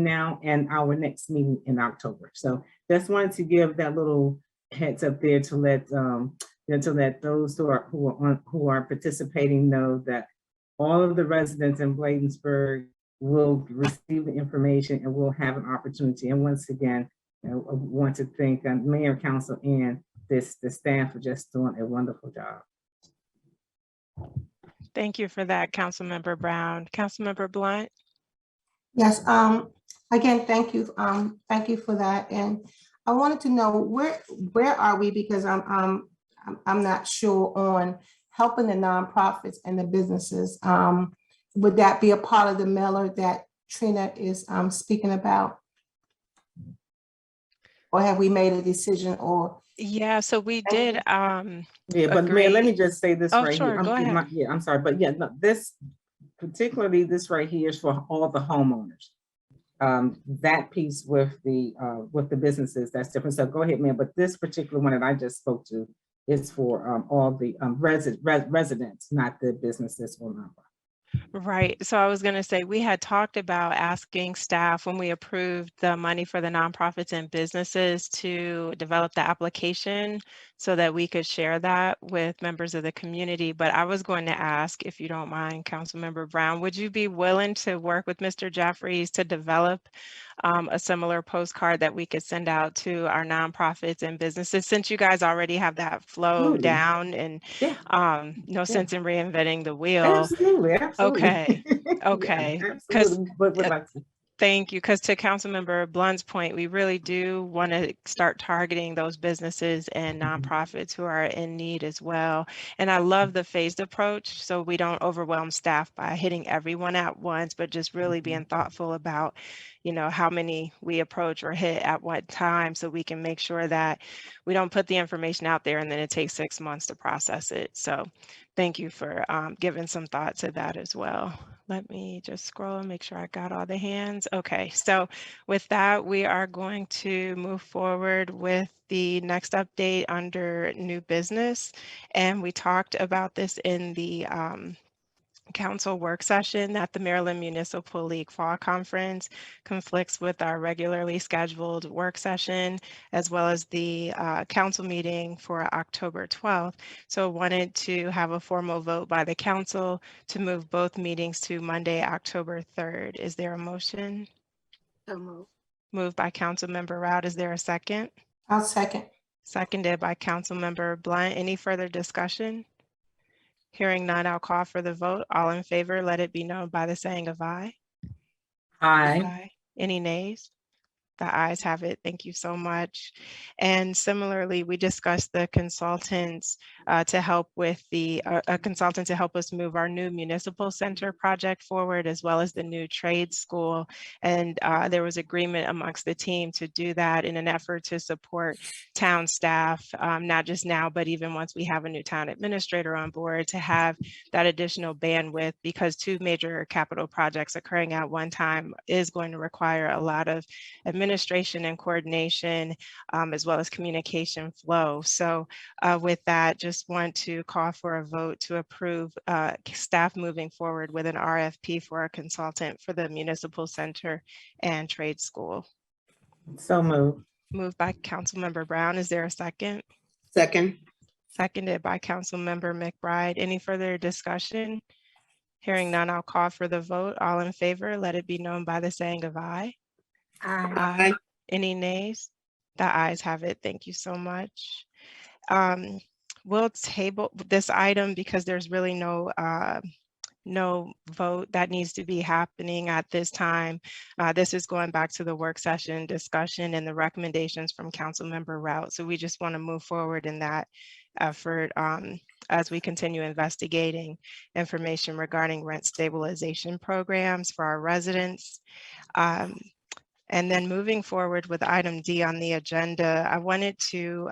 Speaker 2: now and our next meeting in October. So just wanted to give that little heads up there to let those who are participating know that all of the residents in Bladensburg will receive the information and will have an opportunity. And once again, I want to thank Mayor, Council, and the staff for just doing a wonderful job.
Speaker 1: Thank you for that, Councilmember Brown. Councilmember Blunt?
Speaker 6: Yes, again, thank you for that. And I wanted to know where are we, because I'm not sure on helping the nonprofits and the businesses. Would that be a part of the mailer that Trina is speaking about? Or have we made a decision or?
Speaker 1: Yeah, so we did
Speaker 2: Yeah, but Mayor, let me
Speaker 1: agree.
Speaker 2: just say this
Speaker 1: Oh,
Speaker 2: right
Speaker 1: sure,
Speaker 2: here.
Speaker 1: go ahead.
Speaker 2: Yeah, I'm sorry, but yeah, no, this, particularly this right here is for all the homeowners. That piece with the businesses, that's different. So go ahead, man. But this particular one that I just spoke to is for all the residents, not the businesses or nonprofits.
Speaker 1: Right. So I was going to say, we had talked about asking staff when we approved the money for the nonprofits and businesses to develop the application so that we could share that with members of the community. But I was going to ask, if you don't mind, Councilmember Brown, would you be willing to work with Mr. Jeffries to develop a similar postcard that we could send out to our nonprofits and businesses, since you guys already have that flow
Speaker 2: Absolutely.
Speaker 1: down, and
Speaker 2: Yeah.
Speaker 1: no sense in reinventing the wheel.
Speaker 2: Absolutely.
Speaker 1: Okay. Okay.
Speaker 2: Yeah,
Speaker 1: Because
Speaker 2: absolutely. But like,
Speaker 1: thank you. Because to Councilmember Blunt's point, we really do want to start targeting those businesses and nonprofits who are in need as well. And I love the phased approach, so we don't overwhelm staff by hitting everyone at once, but just really being thoughtful about, how many we approach or hit at what time, so we can make sure that we don't put the information out there and then it takes 6 months to process it. So thank you for giving some thought to that as well. Let me just scroll and make sure I got all the hands. Okay, so with that, we are going to move forward with the next update under new business. And we talked about this in the council work session, that the Maryland Municipal League Fall Conference conflicts with our regularly scheduled work session, as well as the council meeting for October 12th. So wanted to have a formal vote by the council to move both meetings to Monday, October 3rd. Is there a motion?
Speaker 7: So moved.
Speaker 1: Moved by Councilmember Rout. Is there a second?
Speaker 6: I'll second.
Speaker 1: Seconded by Councilmember Blunt. Any further discussion? Hearing none, I'll call for the vote. All in favor, let it be known by the saying of aye.
Speaker 2: aye.
Speaker 1: Any nays? The ayes have it. Thank you so much. And similarly, we discussed the consultants to help with a consultant to help us move our new municipal center project forward, as well as the new trade school. And there was agreement amongst the team to do that in an effort to support town staff, not just now, but even once we have a new town administrator on board, to have that additional bandwidth, because 2 major capital projects occurring at one time is going to require a lot of administration and coordination, as well as communication flow. So with that, just want to call for a vote to approve staff moving forward with an RFP for a consultant for the municipal center and trade school.
Speaker 2: So moved.
Speaker 1: Moved by Councilmember Brown. Is there a second?
Speaker 3: Second.
Speaker 1: Seconded by Councilmember McBride. Any further discussion? Hearing none, I'll call for the vote. All in favor, let it be known by the saying of aye.
Speaker 3: Aye.
Speaker 1: Any nays? The ayes have it. Thank you so much. We'll table this item because there's really no vote that needs to be happening at this time. This is going back to the work session discussion and the recommendations from Councilmember Rout. So we just want to move forward in that effort as we continue investigating information regarding rent stabilization programs for our residents. And then moving forward with item D on the agenda, I wanted to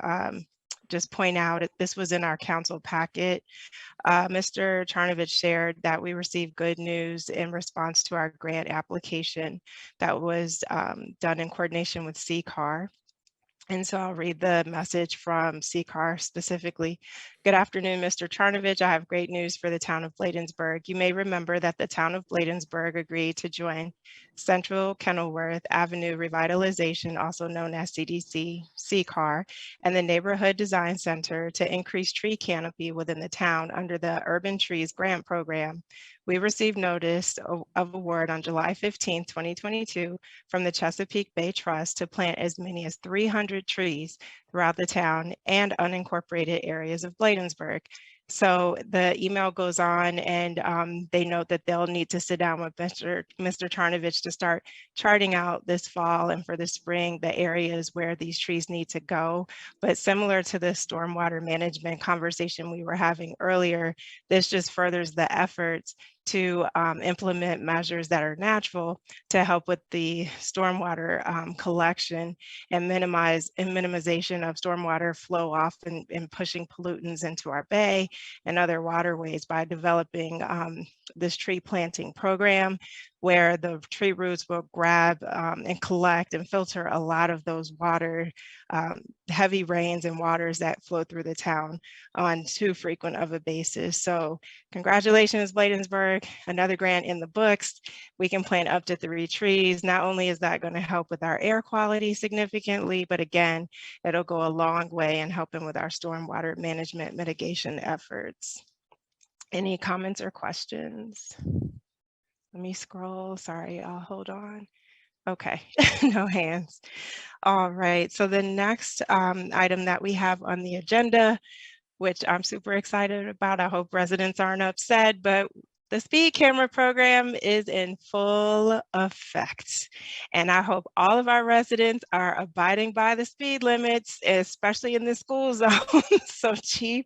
Speaker 1: just point out, this was in our council packet. Mr. Charnovich shared that we received good news in response to our grant application that was done in coordination with CCAR. And so I'll read the message from CCAR specifically. Good afternoon, Mr. Charnovich. I have great news for the town of Bladensburg. You may remember that the town of Bladensburg agreed to join Central Kenilworth Avenue Revitalization, also known as CDC, CCAR, and the Neighborhood Design Center to increase tree canopy within the town under the Urban Trees Grant Program. We received notice of award on July 15, 2022 from the Chesapeake Bay Trust to plant as many as 300 trees throughout the town and unincorporated areas of Bladensburg. So the email goes on, and they note that they'll need to sit down with Mr. Tarnovich to start charting out this fall and for the spring the areas where these trees need to go. But similar to the stormwater management conversation we were having earlier, this just furthers the efforts to implement measures that are natural to help with the stormwater collection and minimization of stormwater flow off and pushing pollutants into our bay and other waterways by developing this tree planting program where the tree roots will grab and collect and filter a lot of those water, heavy rains and waters that flow through the town on too frequent of a basis. So congratulations, Bladensburg, another grant in the books. We can plant up to 3 trees. Not only is that going to help with our air quality significantly, but again, it'll go a long way in helping with our stormwater management mitigation efforts. Any comments or questions? Let me scroll. Sorry, I'll hold on. Okay, no hands. All right, so the next item that we have on the agenda, which I'm super excited about, I hope residents aren't upset, but the speed camera program is in full effect. And I hope all of our residents are abiding by the speed limits, especially in the school zone. So Chief,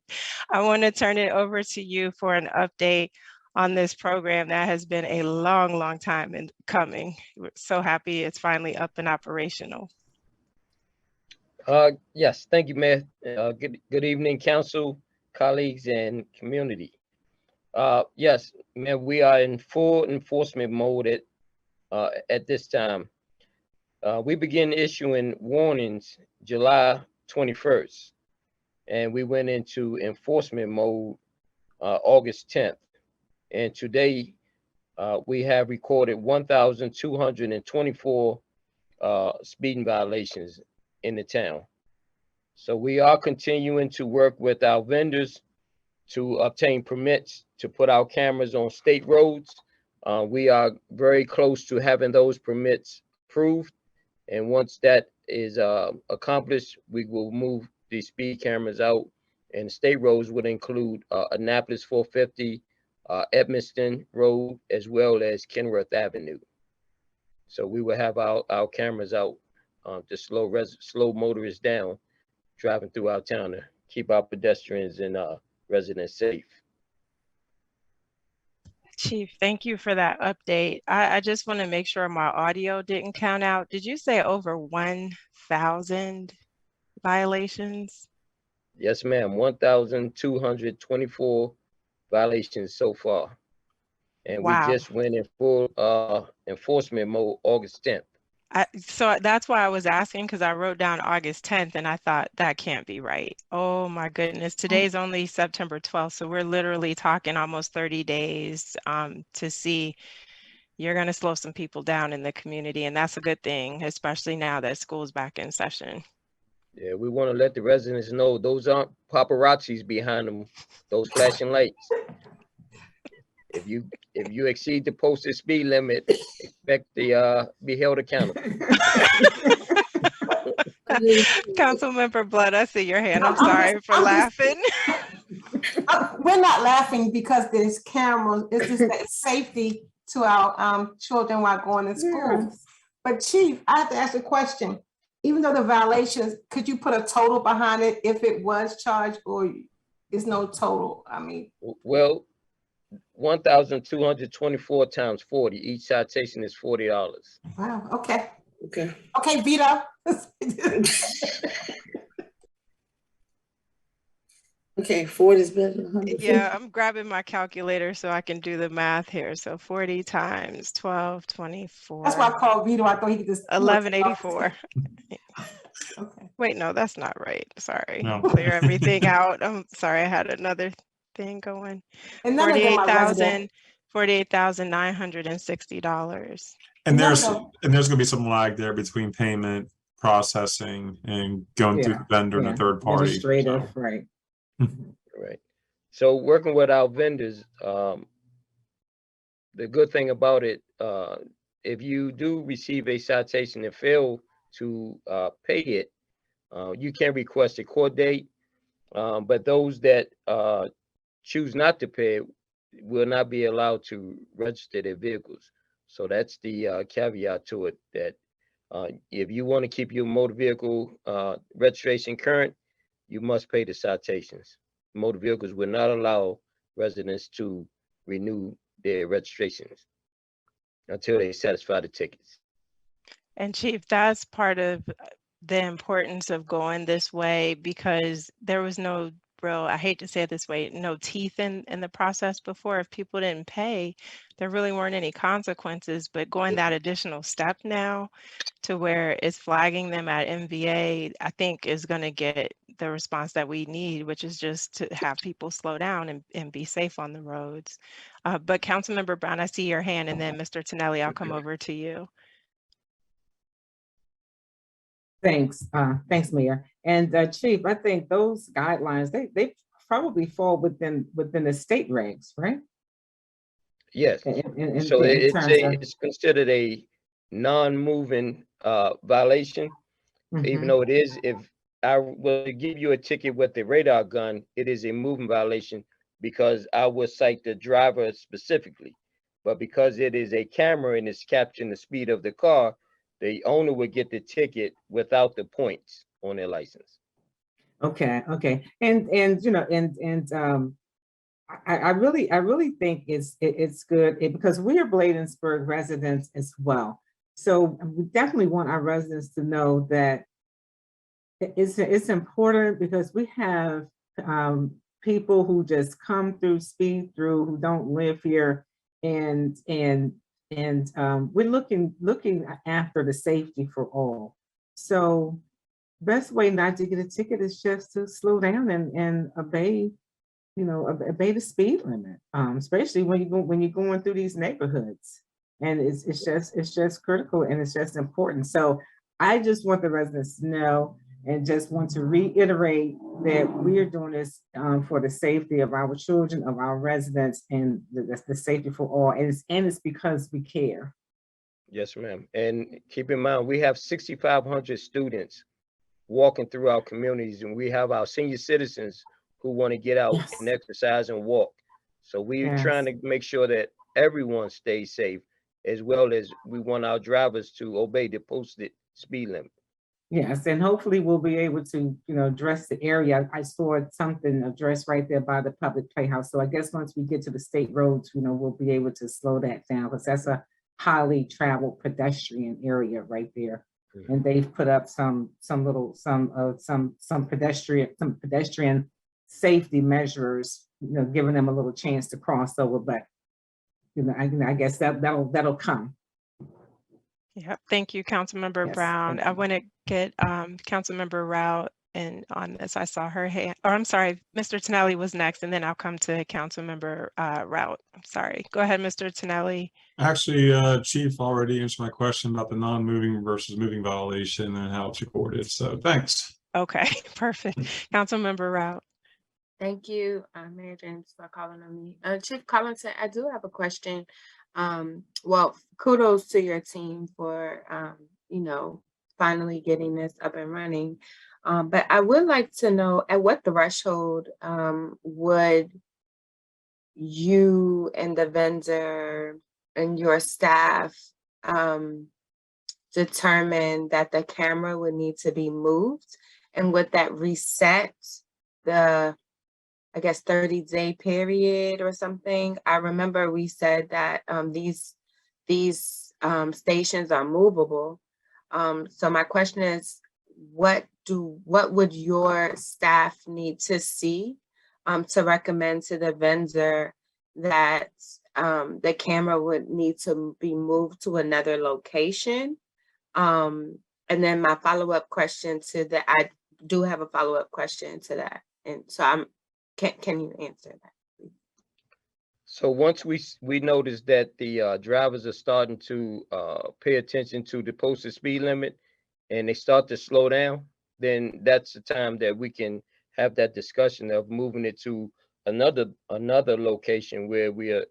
Speaker 1: I want to turn it over to you for an update on this program that has been a long, long time in coming. We're so happy it's finally up and operational.
Speaker 4: Yes, thank you, Mayor. Good evening, council, colleagues, and community. Yes, man, we are in full enforcement mode at this time. We begin issuing warnings July 21st, and we went into enforcement mode August 10th. And today, we have recorded 1,224 speeding violations in the town. So we are continuing to work with our vendors to obtain permits to put our cameras on state roads. We are very close to having those permits approved. And once that is accomplished, we will move the speed cameras out, and state roads would include Annapolis 450, Edmiston Road, as well as Kenworth Avenue. So we will have our cameras out to slow motorists down driving through our town to keep our pedestrians and residents safe.
Speaker 1: Chief, thank you for that update. I just want to make sure my audio didn't count out. Did you say over 1,000 violations?
Speaker 4: Yes, ma'am. 1,224 violations so far. And
Speaker 1: Wow.
Speaker 4: we just went in full enforcement mode August 10th.
Speaker 1: So that's why I was asking, because I wrote down August 10th and I thought that can't be right. Oh my goodness. Today's only September 12th. So we're literally talking almost 30 days to see you're going to slow some people down in the community. And that's a good thing, especially now that school's back in session.
Speaker 4: Yeah, we want to let the residents know those aren't paparazzis behind them, those flashing lights. If you exceed the posted speed limit, expect to be held accountable.
Speaker 1: Councilmember Blood, I see your hand. I'm sorry for laughing.
Speaker 6: We're not laughing because there's cameras. It's just that safety to our children while going to school. Yes. But Chief, I have to ask a question. Even though the violations, could you put a total behind it if it was charged, or is no total? I mean,
Speaker 4: well, 1,224 times 40. Each citation is $40.
Speaker 6: Wow. Okay. Okay, Vito.
Speaker 3: Okay, 40 is better than 150.
Speaker 1: Yeah, I'm grabbing my calculator so I can do the math here. So 40 times 12, 24.
Speaker 6: That's why I called Vito. I thought he could just
Speaker 1: 1184.
Speaker 6: Okay.
Speaker 1: Wait, no, that's not right. Sorry.
Speaker 9: No.
Speaker 1: Clear everything out. I'm sorry, I had another thing going.
Speaker 6: And $48,000.
Speaker 1: $48,960.
Speaker 9: And there's going to be some lag there between payment processing and going through the vendor and the third party.
Speaker 2: Administrative, so. Right.
Speaker 4: Right. So working with our vendors, the good thing about it, if you do receive a citation and fail to pay it, you can request a court date. But those that choose not to pay, will not be allowed to register their vehicles. So that's the caveat to it, that if you want to keep your motor vehicle registration current, you must pay the citations. Motor vehicles will not allow residents to renew their registrations until they satisfy the tickets.
Speaker 1: And Chief, that's part of the importance of going this way, because there was no real, I hate to say it this way, no teeth in the process before. If people didn't pay, there really weren't any consequences. But going that additional step now to where it's flagging them at MVA, I think is going to get the response that we need, which is just to have people slow down and be safe on the roads. But Councilmember Brown, I see your hand, and then Mr. Tonelli, I'll come over to you.
Speaker 2: Thanks, Mayor. And Chief, I think those guidelines, they probably fall within the state regs, right?
Speaker 4: Yes. So it's considered a non-moving violation, even though it is, if I were to give you a ticket with the radar gun, it is a moving violation because I would cite the driver specifically. But because it is a camera and it's capturing the speed of the car, the owner would get the ticket without the points on their license.
Speaker 2: Okay. And you know, I really think it's good because we are Bladensburg residents as well. So we definitely want our residents to know that it's important, because we have people who just come through, speed through, who don't live here, and we're looking after the safety for all. So best way not to get a ticket is just to slow down and obey, obey the speed limit, especially when you're going through these neighborhoods. And it's just critical, and it's just important. So I just want the residents to know, and just want to reiterate that we are doing this for the safety of our children, of our residents, and the safety for all. And it's because we care.
Speaker 4: Yes, ma'am. And keep in mind, we have 6,500 students walking through our communities, and we have our senior citizens who want to get out and exercise and walk. So we're trying to make sure that everyone stays safe, as well as we want our drivers to obey the posted speed limit.
Speaker 2: Yes, and hopefully we'll be able to, address the area. I saw something addressed right there by the public playhouse. So I guess once we get to the state roads, we'll be able to slow that down, because that's a highly traveled pedestrian area right there. And they've put up some pedestrian safety measures, giving them a little chance to cross over. But I guess that'll come.
Speaker 1: Yep. Thank you, Councilmember Brown. I want to get Councilmember Rout in on this. I saw her hand, or I'm sorry, Mr. Tonelli was next, and then I'll come to Councilmember Rout. I'm sorry. Go ahead, Mr. Tonelli.
Speaker 9: Actually, Chief already answered my question about the non-moving versus moving violation and how it's recorded. So thanks.
Speaker 1: Okay, perfect. Councilmember Rout.
Speaker 7: Thank you, Mayor James, for calling on me. Chief Collington, I do have a question. Well, kudos to your team for, finally getting this up and running. But I would like to know, at what threshold would you and the vendor and your staff determine that the camera would need to be moved? And would that reset the, I guess, 30-day period or something? I remember we said that these stations are movable. So my question is, what would your staff need to see to recommend to the vendor that the camera would need to be moved to another location? And then my follow-up question to that, I do have a follow-up question to that. And so can you answer that, please?
Speaker 4: So once we notice that the drivers are starting to pay attention to the posted speed limit and they start to slow down, then that's the time that we can have that discussion of moving it to another location where we are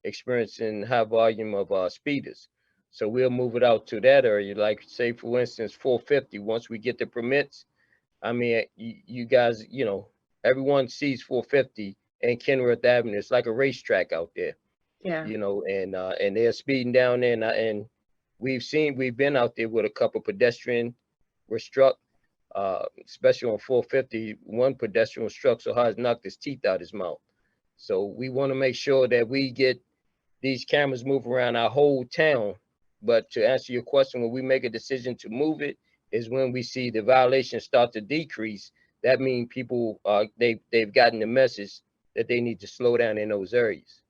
Speaker 4: experiencing high volume of speeders. So we'll move it out to that area, like say for instance 450. Once we get the permits, I mean, you guys, everyone sees 450 and Kenworth Avenue. It's like a racetrack out there,
Speaker 7: Yeah.
Speaker 4: you know, and they're speeding down there, and we've been out there with a couple pedestrian were struck, especially on 450. One pedestrian was struck so hard, knocked his teeth out his mouth. So we want to make sure that we get these cameras move around our whole town. But to answer your question, when we make a decision to move it, is when we see the violations start to decrease. That means people they've gotten the message that they need to slow down in those areas.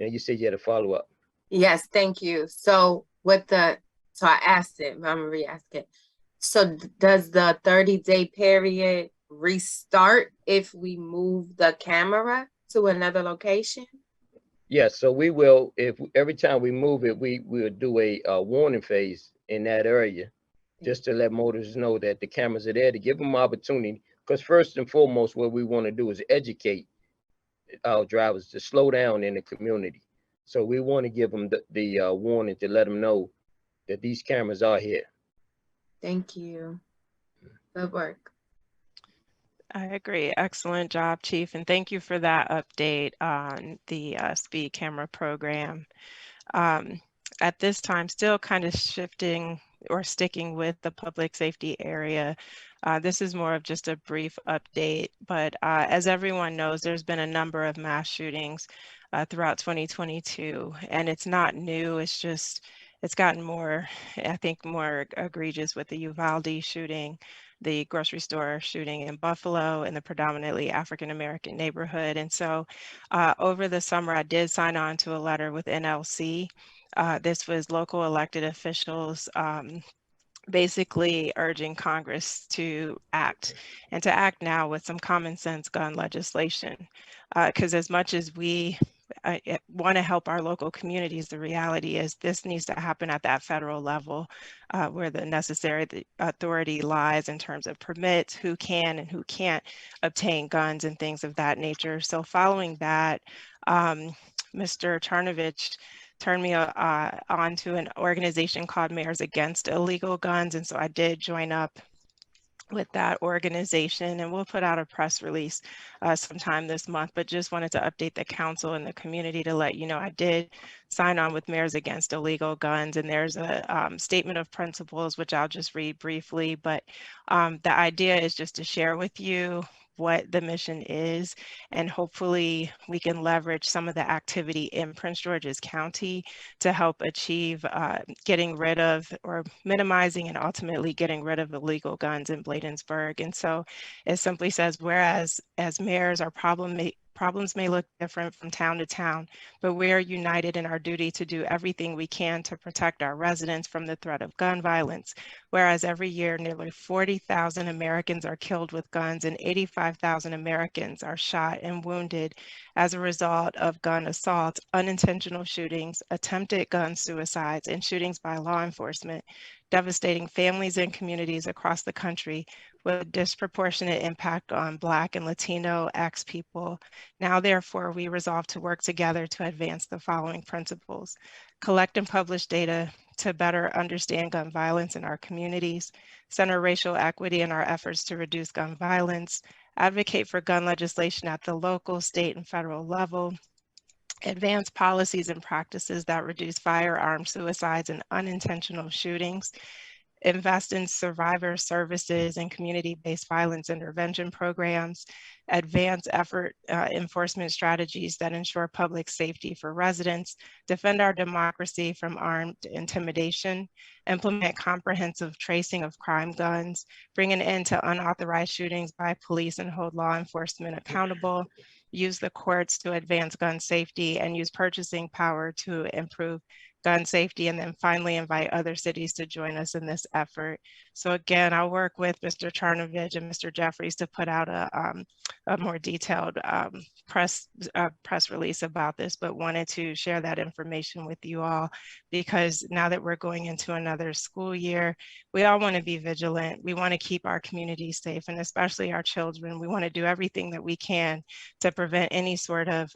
Speaker 4: And you said you had a follow up.
Speaker 7: Yes, thank you. So so I asked it, but I'm gonna re-ask it. So does the 30-day period restart if we move the camera to another location?
Speaker 4: Yes, so we will, if every time we move it, we will do a warning phase in that area, just to let motorists know that the cameras are there, to give them opportunity. Because first and foremost, what we want to do is educate our drivers to slow down in the community. So we want to give them the warning to let them know that these cameras are here.
Speaker 7: Thank you. Good work.
Speaker 1: I agree. Excellent job, Chief. And thank you for that update on the speed camera program. At this time, still kind of shifting or sticking with the public safety area. This is more of just a brief update, but as everyone knows, there's been a number of mass shootings throughout 2022, and it's not new. It's gotten more, I think, more egregious with the Uvalde shooting, the grocery store shooting in Buffalo, and the predominantly African-American neighborhood. And so over the summer, I did sign on to a letter with NLC. This was local elected officials basically urging Congress to act, and to act now with some common sense gun legislation. Because as much as we want to help our local communities, the reality is this needs to happen at that federal level, where the necessary authority lies in terms of permits, who can and who can't obtain guns and things of that nature. So following that, Mr. Charnovich turned me on to an organization called Mayors Against Illegal Guns. And so I did join up with that organization, and we'll put out a press release sometime this month, but just wanted to update the council and the community to let you know I did sign on with Mayors Against Illegal Guns, and there's a statement of principles, which I'll just read briefly, but the idea is just to share with you what the mission is, and hopefully we can leverage some of the activity in Prince George's County to help achieve getting rid of or minimizing and ultimately getting rid of illegal guns in Bladensburg. And so it simply says, whereas as mayors, our problems may look different from town to town, but we are united in our duty to do everything we can to protect our residents from the threat of gun violence. Whereas every year, nearly 40,000 Americans are killed with guns and 85,000 Americans are shot and wounded as a result of gun assaults, unintentional shootings, attempted gun suicides, and shootings by law enforcement, devastating families and communities across the country with a disproportionate impact on Black and Latinx people. Now, therefore, we resolve to work together to advance the following principles: collect and publish data to better understand gun violence in our communities, center racial equity in our efforts to reduce gun violence, advocate for gun legislation at the local, state, and federal level, advance policies and practices that reduce firearm suicides and unintentional shootings, invest in survivor services and community-based violence intervention programs, advance enforcement strategies that ensure public safety for residents, defend our democracy from armed intimidation, implement comprehensive tracing of crime guns, bring an end to unauthorized shootings by police and hold law enforcement accountable, use the courts to advance gun safety, and use purchasing power to improve gun safety, and then finally invite other cities to join us in this effort. So again, I'll work with Mr. Charnovich and Mr. Jeffries to put out a more detailed press release about this, but wanted to share that information with you all, because now that we're going into another school year, we all want to be vigilant. We want to keep our community safe, and especially our children. We want to do everything that we can to prevent any sort of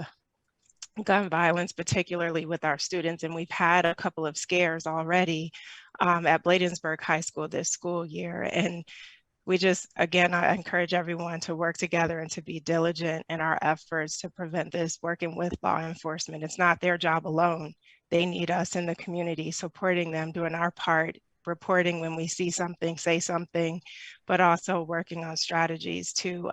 Speaker 1: gun violence, particularly with our students. And we've had a couple of scares already at Bladensburg High School this school year. And we just, again, I encourage everyone to work together and to be diligent in our efforts to prevent this, working with law enforcement. It's not their job alone. They need us in the community, supporting them, doing our part, reporting when we see something, say something, but also working on strategies to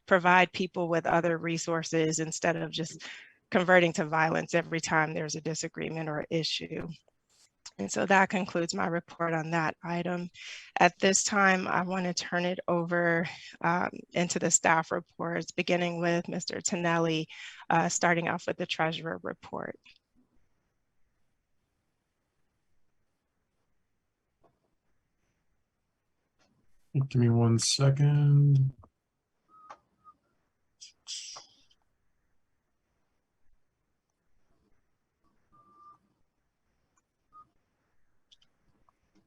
Speaker 1: provide people with other resources instead of just converting to violence every time there's a disagreement or issue. And so that concludes my report on that item. At this time, I want to turn it over into the staff reports, beginning with Mr. Tonelli, starting off with the treasurer report.
Speaker 9: Give me 1 second.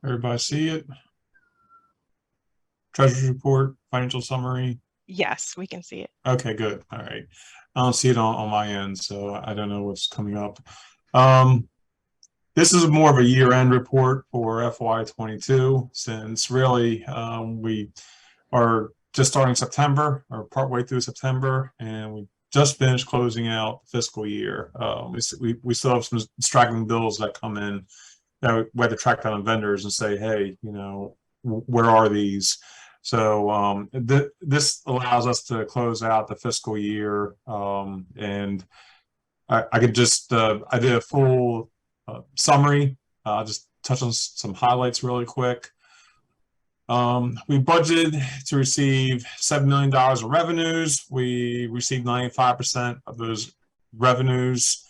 Speaker 9: Everybody see it? Treasurer's report, financial summary.
Speaker 1: Yes, we can see it.
Speaker 9: Okay, good. All right. I don't see it on my end, so I don't know what's coming up. This is more of a year-end report for FY22, since really we are just starting September, or partway through September, and we just finished closing out the fiscal year. We still have some straggling bills that come in that we have to track down vendors and say, hey, you know, where are these? So this allows us to close out the fiscal year, and I could just I did a full summary. I'll just touch on some highlights really quick. We budgeted to receive $7 million in revenues. We received 95% of those revenues.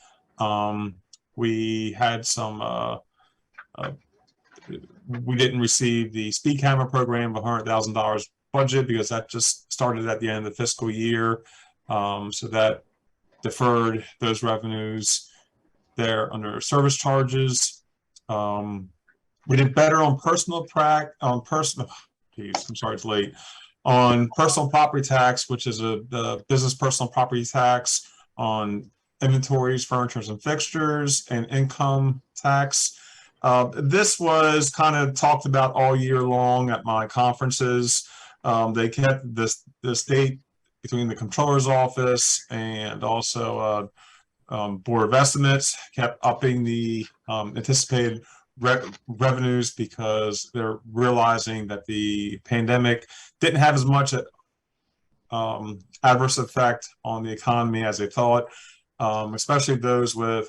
Speaker 9: We had some we didn't receive the speed camera program of $100,000 budget because that just started at the end of the fiscal year. So that deferred those revenues there under service charges. We did better on personal property tax, which is a business personal property tax on inventories, furniture and fixtures, and income tax. This was kind of talked about all year long at my conferences. They kept the state between the controller's office and also Board of Estimates kept upping the anticipated revenues because they're realizing that the pandemic didn't have as much adverse effect on the economy as they thought, especially those with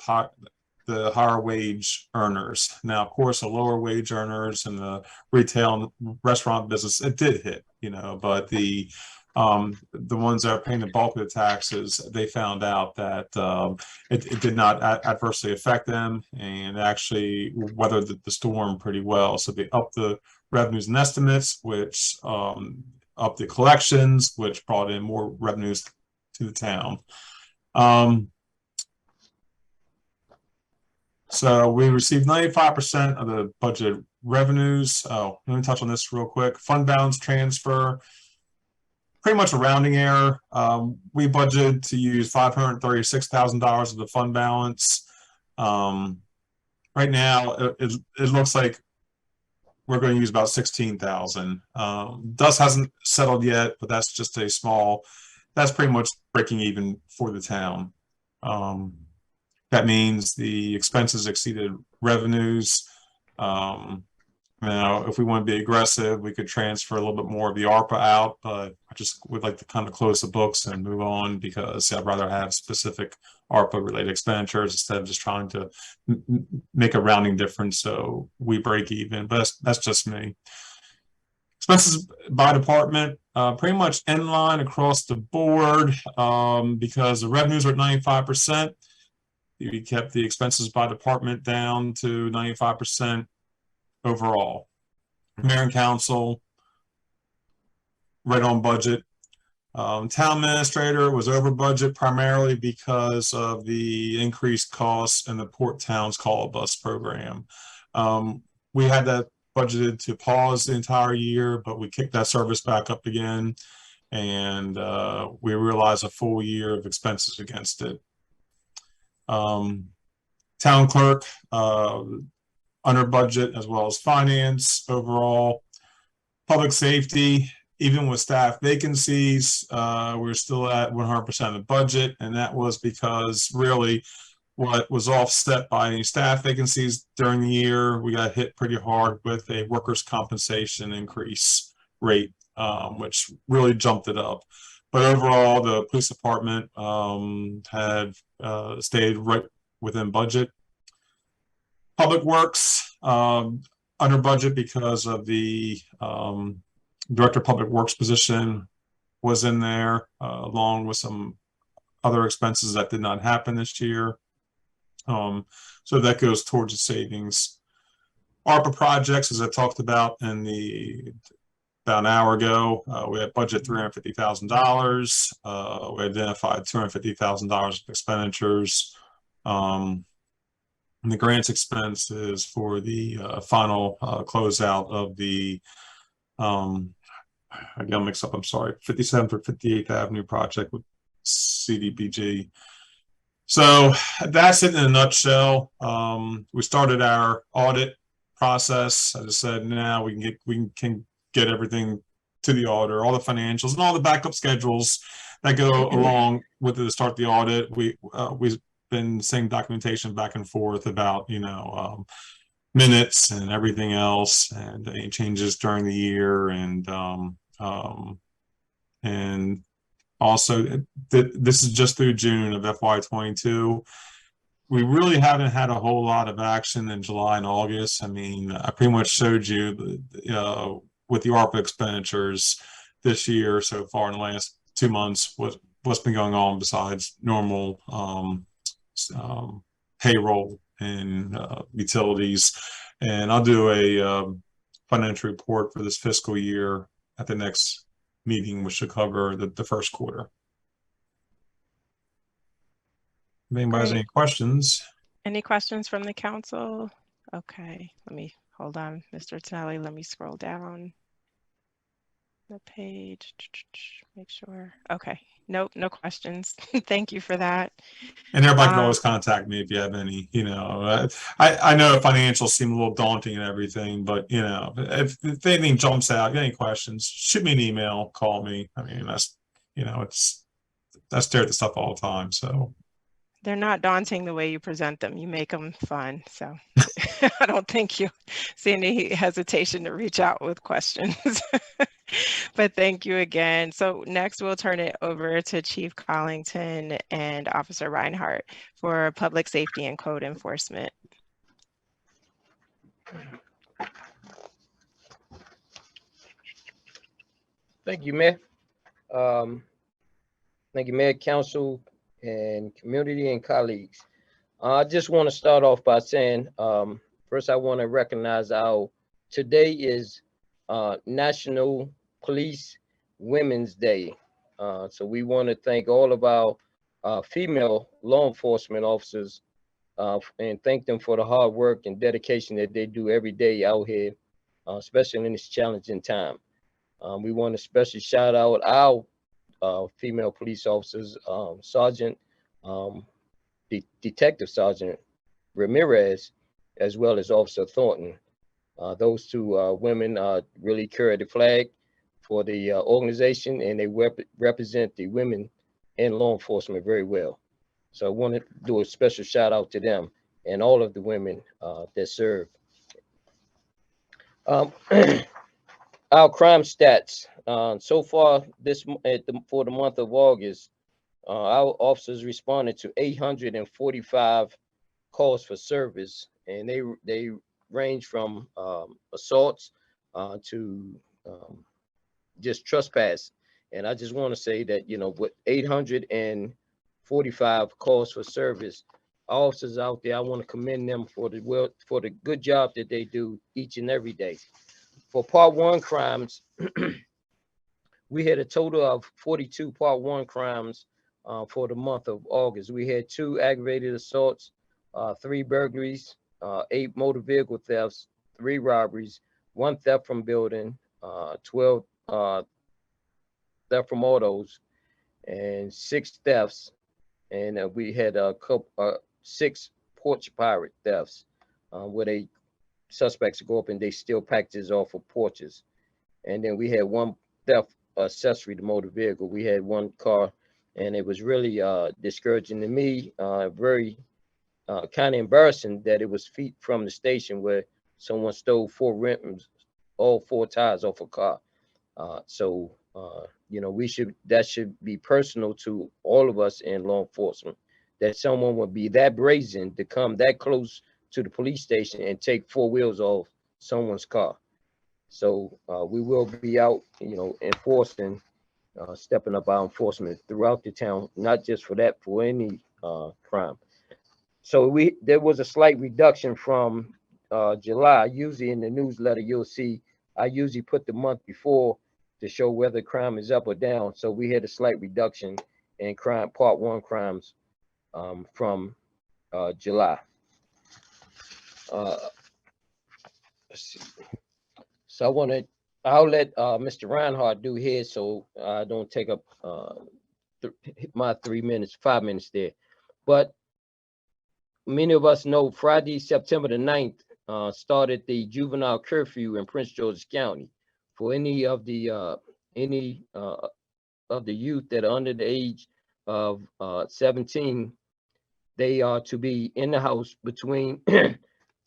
Speaker 9: the higher wage earners. Now, of course, the lower wage earners in the retail and restaurant business, it did hit, you know, but the ones that are paying the bulk of the taxes, they found out that it did not adversely affect them and actually weathered the storm pretty well. So they upped the revenues and estimates, which upped the collections, which brought in more revenues to the town. So we received 95% of the budget revenues. Oh, let me touch on this real quick. Fund balance transfer, pretty much a rounding error. We budgeted to use $536,000 of the fund balance. Right now, it looks like we're going to use about $16,000. Dust hasn't settled yet, but that's just that's pretty much breaking even for the town. That means the expenses exceeded revenues. Now, if we want to be aggressive, we could transfer a little bit more of the ARPA out, but I just would like to kind of close the books and move on because I'd rather have specific ARPA-related expenditures instead of just trying to make a rounding difference so we break even. But that's just me. Expenses by department, pretty much in line across the board because the revenues are at 95%. We kept the expenses by department down to 95% overall. Mayor and council, right on budget. Town administrator was over budget primarily because of the increased costs in the Port Towns Call Bus program. We had that budgeted to pause the entire year, but we kicked that service back up again, and we realized a full year of expenses against it. Town clerk, under budget, as well as finance overall. Public safety, even with staff vacancies, we're still at 100% of budget, and that was because really what was offset by any staff vacancies during the year, we got hit pretty hard with a workers' compensation increase rate, which really jumped it up. But overall, the police department had stayed right within budget. Public Works, under budget because of the Director of Public Works position was in there, along with some other expenses that did not happen this year. So that goes towards the savings. ARPA projects, as I talked about about an hour ago, we had budget $350,000. We identified $250,000 of expenditures. And the grants expenses for the final closeout of the, I got mixed up, I'm sorry, 57th or 58th Avenue project with CDBG. So that's it in a nutshell. We started our audit process. As I said, now we can get everything to the auditor, all the financials and all the backup schedules that go along with it to start the audit. We've been sending documentation back and forth about, minutes and everything else, and any changes during the year, and also this is just through June of FY22. We really haven't had a whole lot of action in July and August. I mean, I pretty much showed you with the ARPA expenditures this year so far in the last 2 months what's been going on besides normal payroll and utilities. And I'll do a financial report for this fiscal year at the next meeting, which should cover the first quarter. If anybody has any questions.
Speaker 1: Any questions from the council? Okay, let me hold on, Mr. Tinelli. Let me scroll down the page, make sure. Okay, nope, no questions. Thank you for that.
Speaker 9: And everybody can always contact me if you have any, I know financials seem a little daunting and everything, but if anything jumps out, any questions, shoot me an email, call me. I mean, that's, I stare at the stuff all the time, so.
Speaker 1: They're not daunting the way you present them. You make them fun. So I don't think you see any hesitation to reach out with questions. But thank you again. So next we'll turn it over to Chief Collington and Officer Reinhardt for public safety and code enforcement.
Speaker 4: Thank you, Mayor. Thank you, Mayor, Council, and community and colleagues. I just want to start off by saying, first, I want to recognize today is National Police Women's Day. So we want to thank all of our female law enforcement officers and thank them for the hard work and dedication that they do every day out here, especially in this challenging time. We want to especially shout out our female police officers, Sergeant, Detective Sergeant Ramirez, as well as Officer Thornton. Those two women really carry the flag for the organization, and they represent the women in law enforcement very well. So I want to do a special shout out to them and all of the women that serve. Our crime stats so far for the month of August, our officers responded to 845 calls for service, and they range from assaults to just trespass. And I just want to say that with 845 calls for service, officers out there, I want to commend them for the good job that they do each and every day. For Part 1 crimes, we had a total of 42 Part 1 crimes for the month of August. We had 2 aggravated assaults, 3 burglaries, 8 motor vehicle thefts, 3 robberies, 1 theft from building, 12 theft from autos, and 6 thefts. And we had 6 porch pirate thefts where suspects go up and they steal packages off of porches. And then we had one theft accessory to motor vehicle. We had one car, and it was really discouraging to me, very kind of embarrassing that it was feet from the station where someone stole 4 rims, all 4 tires off a car. You know, that should be personal to all of us in law enforcement, that someone would be that brazen to come that close to the police station and take 4 wheels off someone's car. So we will be out, you know, enforcing, stepping up our enforcement throughout the town, not just for that, for any crime. So there was a slight reduction from July. Usually in the newsletter, you'll see I usually put the month before to show whether crime is up or down. So we had a slight reduction in crime, part 1 crimes from July. Let's see. So I'll let Mr. Reinhardt do his, so I don't take up my 3 minutes, 5 minutes there. But many of us know Friday, September the 9th, started the juvenile curfew in Prince George's County. For any of the youth that are under the age of 17, they are to be in the house between the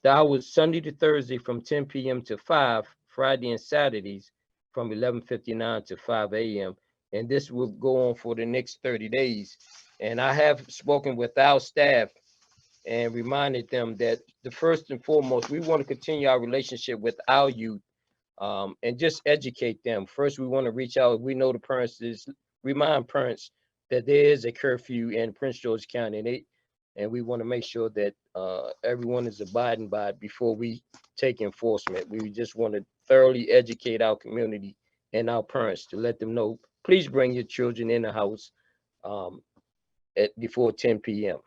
Speaker 4: hours Sunday to Thursday from 10 p.m. to 5, Friday and Saturdays from 11:59 to 5 a.m. And this will go on for the next 30 days. And I have spoken with our staff and reminded them that the first and foremost, we want to continue our relationship with our youth and just educate them. First, we want to reach out. We know the parents remind parents that there is a curfew in Prince George County, and we want to make sure that everyone is abiding by it before we take enforcement. We just want to thoroughly educate our community and our parents to let them know, please bring your children in the house before 10 p.m.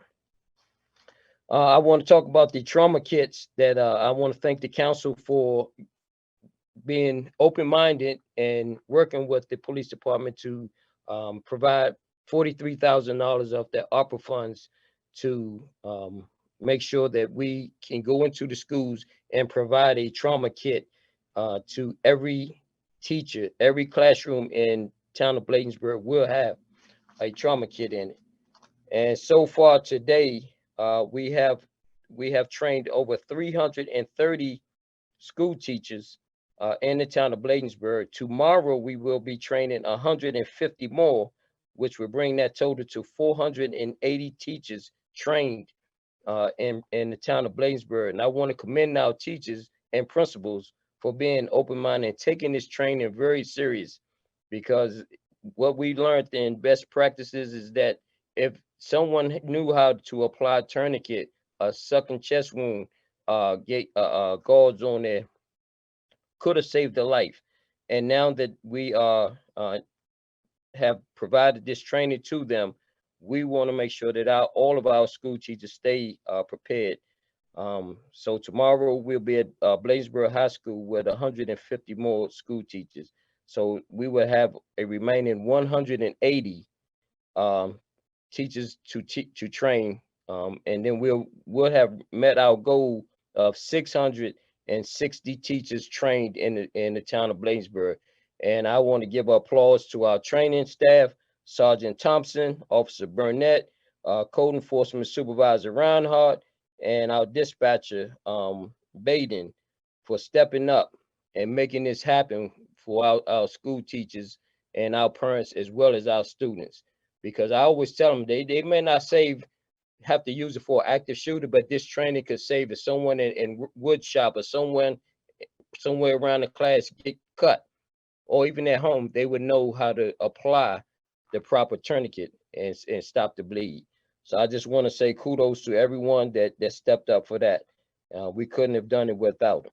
Speaker 4: I want to talk about the trauma kits that I want to thank the council for being open-minded and working with the police department to provide $43,000 of their ARPA funds to make sure that we can go into the schools and provide a trauma kit to every teacher. Every classroom in town of Bladensburg will have a trauma kit in it. And so far today, we have trained over 330 school teachers in the town of Bladensburg. Tomorrow, we will be training 150 more, which will bring that total to 480 teachers trained in the town of Bladensburg. And I want to commend our teachers and principals for being open-minded and taking this training very serious, because what we learned in best practices is that if someone knew how to apply a tourniquet, a sucking chest wound, gauze on there, could have saved their life. And now that we have provided this training to them, we want to make sure that all of our school teachers stay prepared. So tomorrow we'll be at Bladensburg High School with 150 more school teachers. So we will have a remaining 180 teachers to train, and then we'll have met our goal of 660 teachers trained in the town of Bladensburg. And I want to give applause to our training staff, Sergeant Thompson, Officer Burnett, Code Enforcement Supervisor Reinhardt, and our dispatcher Baden for stepping up and making this happen for our school teachers and our parents as well as our students. Because I always tell them they may not have to use it for an active shooter, but this training could save if someone in wood shop or somewhere around the class get cut, or even at home, they would know how to apply the proper tourniquet and stop the bleed. So I just want to say kudos to everyone that stepped up for that. We couldn't have done it without them.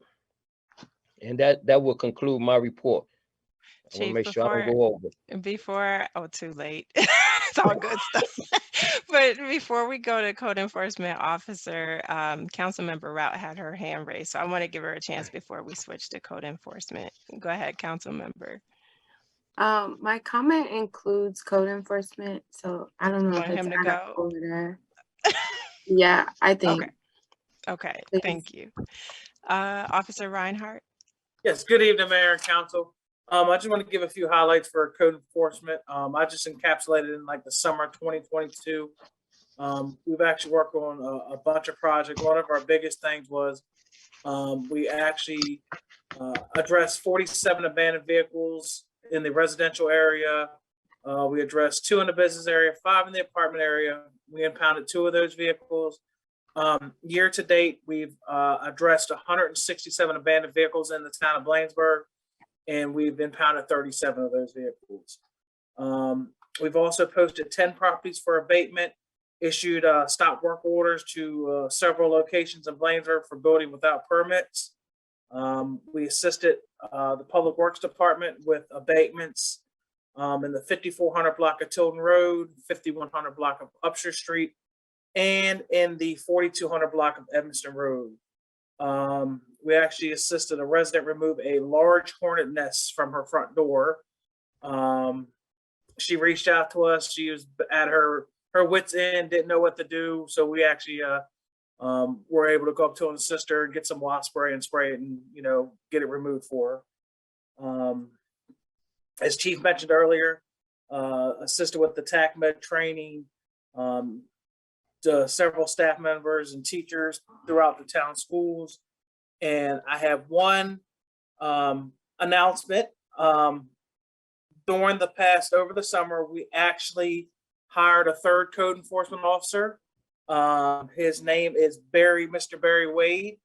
Speaker 4: And that will conclude my report. I want to make sure I don't go over.
Speaker 1: Oh, too late. It's all good stuff. But before we go to Code Enforcement Officer, Councilmember Rout had her hand raised. So I want to give her a chance before we switch to Code Enforcement. Go ahead, Councilmember.
Speaker 7: My comment includes Code Enforcement, so I don't know
Speaker 1: Want
Speaker 7: if
Speaker 1: him
Speaker 7: it's
Speaker 1: to
Speaker 7: out
Speaker 1: go?
Speaker 7: of order. Yeah, I think.
Speaker 1: Okay,
Speaker 7: Please.
Speaker 1: thank you. Officer Reinhardt.
Speaker 10: Yes, good evening, Mayor and Council. I just want to give a few highlights for code enforcement. I just encapsulated in like the summer 2022. We've actually worked on a bunch of projects. One of our biggest things was we actually addressed 47 abandoned vehicles in the residential area. We addressed 2 in the business area, 5 in the apartment area. We impounded 2 of those vehicles. Year to date, we've addressed 167 abandoned vehicles in the town of Bladensburg, and we've impounded 37 of those vehicles. We've also posted 10 properties for abatement, issued stop work orders to several locations in Bladensburg for building without permits. We assisted the Public Works Department with abatements in the 5400 block of Tilden Road, 5100 block of Upshur Street, and in the 4200 block of Evanston Road. We actually assisted a resident remove a large hornet nest from her front door. She reached out to us. She was at her wit's end, didn't know what to do. So we actually were able to go up to her and assist her and get some wasp spray and spray it and, you know, get it removed for her. As Chief mentioned earlier, assisted with the TAC med training, to several staff members and teachers throughout the town schools. And I have one announcement. Over the summer, we actually hired a 3rd code enforcement officer. His name is Mr. Barry Wade.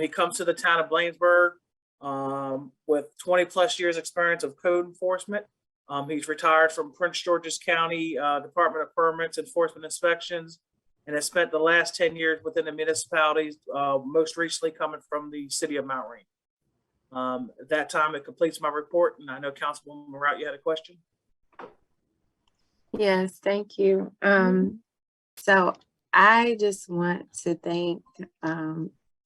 Speaker 10: He comes to the town of Bladensburg with 20+ years experience of code enforcement. He's retired from Prince George's County Department of Permits, Enforcement Inspections, and has spent the last 10 years within the municipalities, most recently coming from the city of Mount Rainier. At that time, it completes my report, and I know Councilwoman Rout, you had a question?
Speaker 7: Yes, thank you. So I just want to thank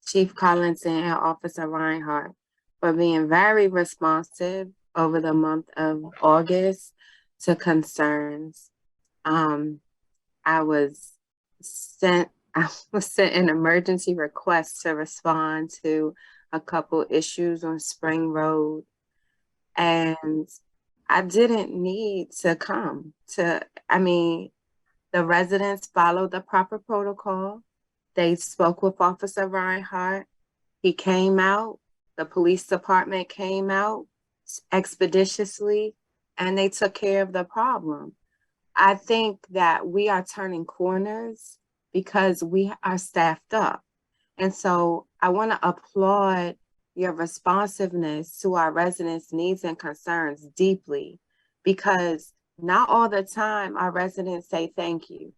Speaker 7: Chief Collins and Officer Reinhardt for being very responsive over the month of August to concerns. I was sent an emergency request to respond to a couple issues on Spring Road, and I didn't need to come to, the residents followed the proper protocol. They spoke with Officer Reinhardt. He came out, the police department came out expeditiously, and they took care of the problem. I think that we are turning corners because we are staffed up. And so I want to applaud your responsiveness to our residents' needs and concerns deeply, because not all the time our residents say thank you.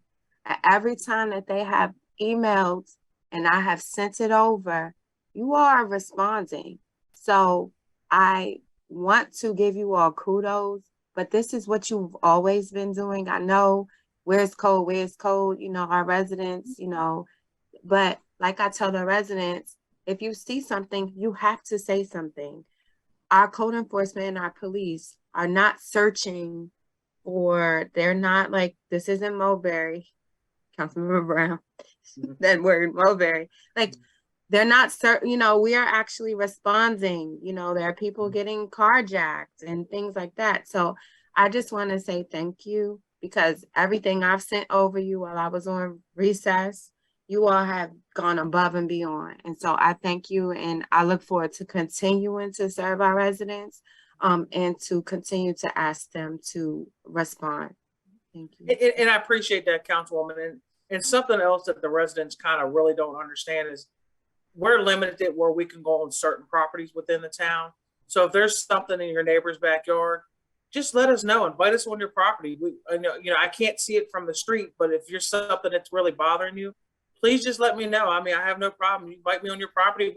Speaker 7: Every time that they have emailed and I have sent it over, you are responding. So I want to give you all kudos, but this is what you've always been doing. I know where's code, our residents, but like I tell the residents, if you see something, you have to say something. Our code enforcement and our police are not searching for, they're not like, this isn't Mulberry, Councilmember Brown, that word Mulberry. Like, they're not certain, we are actually responding, there are people getting carjacked and things like that. So I just want to say thank you, because everything I've sent over you while I was on recess, you all have gone above and beyond. And so I thank you, and I look forward to continuing to serve our residents and to continue to ask them to respond. Thank you.
Speaker 10: And I appreciate that, Councilwoman. And something else that the residents kind of really don't understand is we're limited where we can go on certain properties within the town. So if there's something in your neighbor's backyard, just let us know. Invite us on your property. I know, I can't see it from the street, but if you're something that's really bothering you, please just let me know. I have no problem. You invite me on your property.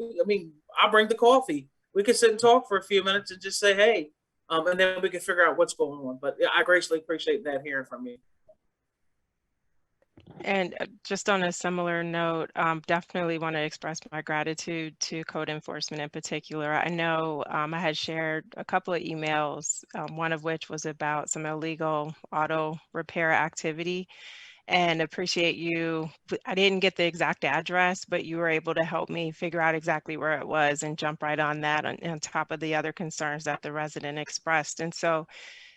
Speaker 10: I'll bring the coffee. We can sit and talk for a few minutes and just say, hey, and then we can figure out what's going on. But I greatly appreciate that hearing from you.
Speaker 1: And just on a similar note, definitely want to express my gratitude to code enforcement in particular. I know I had shared a couple of emails, one of which was about some illegal auto repair activity. and appreciate you. I didn't get the exact address, but you were able to help me figure out exactly where it was and jump right on that on top of the other concerns that the resident expressed. And so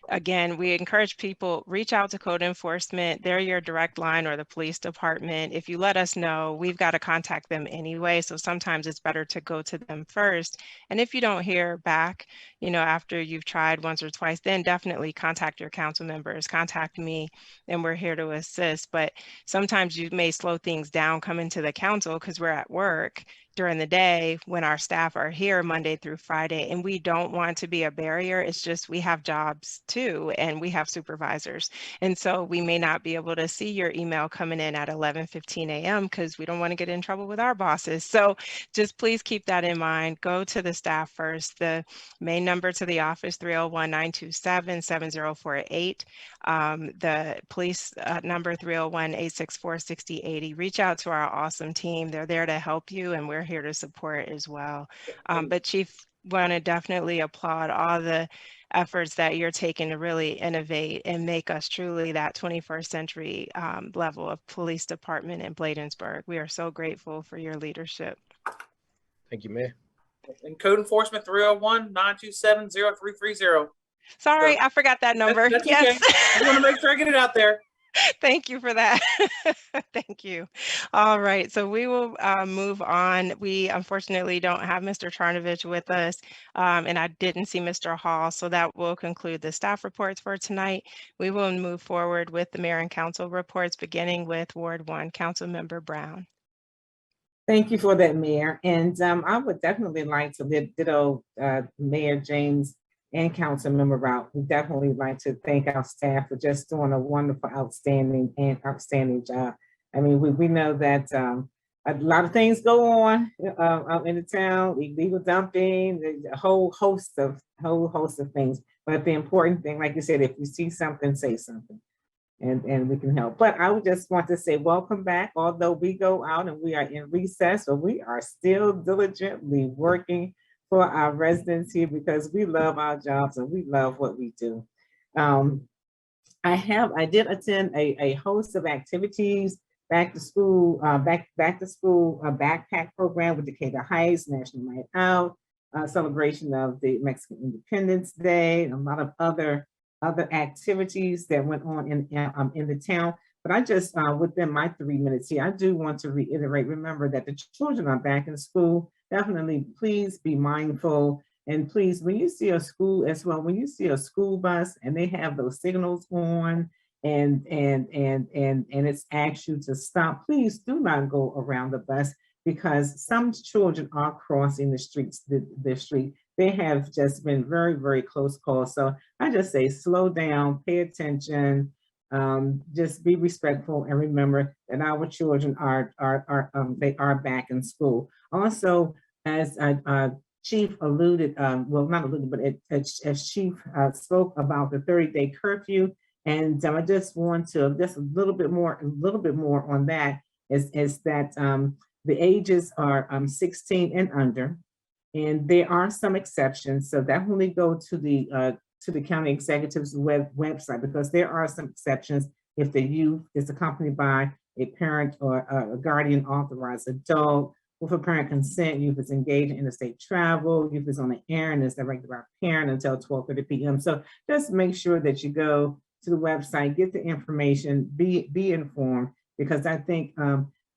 Speaker 1: again, we encourage people, reach out to code enforcement. They're your direct line, or the police department. If you let us know, we've got to contact them anyway. So sometimes it's better to go to them first. And if you don't hear back, after you've tried once or twice, then definitely contact your council members, contact me, and we're here to assist. But sometimes you may slow things down coming to the council because we're at work during the day when our staff are here Monday through Friday, and we don't want to be a barrier. It's just we have jobs too, and we have supervisors. And so we may not be able to see your email coming in at 11:15 a.m. because we don't want to get in trouble with our bosses. So just please keep that in mind. Go to the staff first. The main number to the office, 301-927-7048. The police number, 301-864-6080. Reach out to our awesome team. They're there to help you, and we're here to support as well. But Chief, want to definitely applaud all the efforts that you're taking to really innovate and make us truly that 21st century level of police department in Bladensburg. We are so grateful for your leadership.
Speaker 4: Thank you, Mayor.
Speaker 10: And code enforcement, 301-927-0330.
Speaker 1: Sorry,
Speaker 10: So,
Speaker 1: I forgot that number.
Speaker 10: That's
Speaker 1: yes.
Speaker 10: Okay. I want to make sure I get it out there.
Speaker 1: Thank you for that. Thank you. All right, so we will move on. We unfortunately don't have Mr. Charnovich with us, and I didn't see Mr. Hall, so that will conclude the staff reports for tonight. We will move forward with the mayor and council reports, beginning with Ward 1, Councilmember Brown.
Speaker 2: Thank you for that, Mayor. And I would definitely like to ditto Mayor James and Councilmember Rout. We definitely like to thank our staff for just doing a wonderful, outstanding job. I mean, we know that a lot of things go on out in the town, illegal dumping, a whole host of things. But the important thing, like you said, if you see something, say something, and we can help. But I would just want to say welcome back. Although we go out and we are in recess, but we are still diligently working for our residents here because we love our jobs and we love what we do. I did attend a host of activities, back to school backpack program with Decatur Heights, National Night Out, celebration of the Mexican Independence Day, and a lot of other activities that went on in the town. But I just, within my 3 minutes here, I do want to reiterate, remember that the children are back in school. Definitely, please be mindful. And please, when you see a school as well, when you see a school bus and they have those signals on and it's asked you to stop, please do not go around the bus because some children are crossing the street. They have just been very, very close calls. So I just say, slow down, pay attention, just be respectful, and remember that our children are back in school. Also, as Chief alluded, well, not alluded, but as Chief spoke about the 30-day curfew, and I just want to just a little bit more on that is that the ages are 16 and under, and there are some exceptions. So definitely go to the county executive's website because there are some exceptions if the youth is accompanied by a parent or a guardian authorized adult. With a parent consent, youth is engaged in interstate travel, youth is on an errand is directed by a parent until 12:30 p.m. So just make sure that you go to the website, get the information, be informed, because I think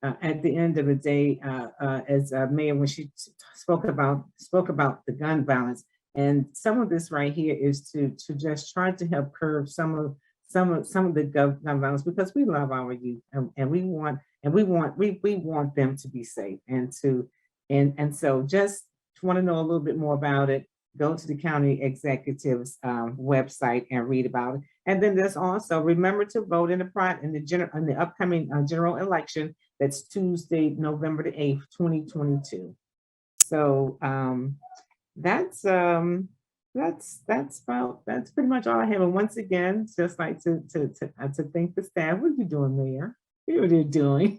Speaker 2: at the end of the day, as Mayor, when she spoke about the gun violence, and some of this right here is to just try to help curb some of the gun violence because we love our youth and we want them to be safe and so just want to know a little bit more about it, go to the county executive's website and read about it. And then there's also remember to vote in the upcoming general election. That's Tuesday, November the 8th, 2022. So that's pretty much all I have. And once again, just like to thank the staff. What are you doing, Mayor? What are you doing?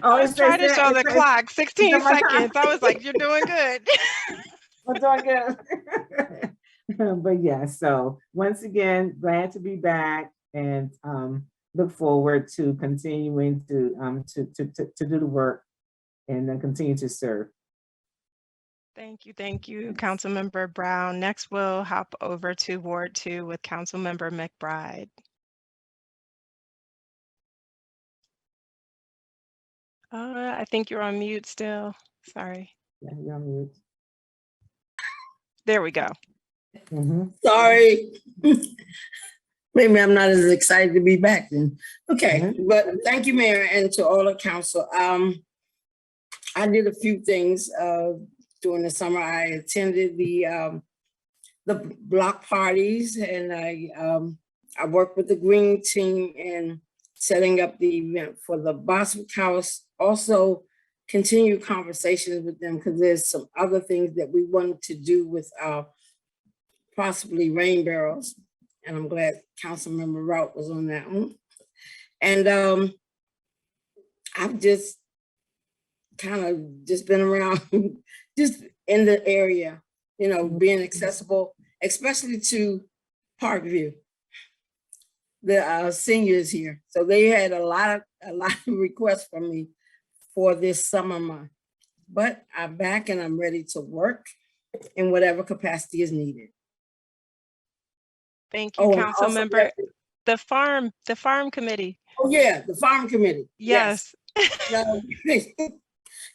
Speaker 1: I was trying to show the clock, 16 seconds. I was like, you're doing good.
Speaker 2: I'm doing good. But yeah, so once again, glad to be back. And look forward to continuing to do the work and then continue to serve.
Speaker 1: Thank you, Councilmember Brown. Next, we'll hop over to Ward 2 with Councilmember McBride. I think you're on mute still. Sorry.
Speaker 2: Yeah, you're on mute.
Speaker 1: There we go.
Speaker 3: Sorry. Maybe I'm not as excited to be back then. Okay, but thank you, Mayor, and to all the council. I did a few things during the summer. I attended the block parties, and I worked with the green team in setting up the event for the Boswick House. Also, continue conversations with them because there's some other things that we wanted to do with possibly rain barrels. And I'm glad Councilmember Rout was on that one. And I've just kind of just been around, just in the area, you know, being accessible, especially to Parkview, the seniors here. So they had a lot of requests from me for this summer month. But I'm back and I'm ready to work in whatever capacity is needed.
Speaker 1: Thank you, Councilmember. The farm committee.
Speaker 3: Oh yeah, the farm committee.
Speaker 1: Yes.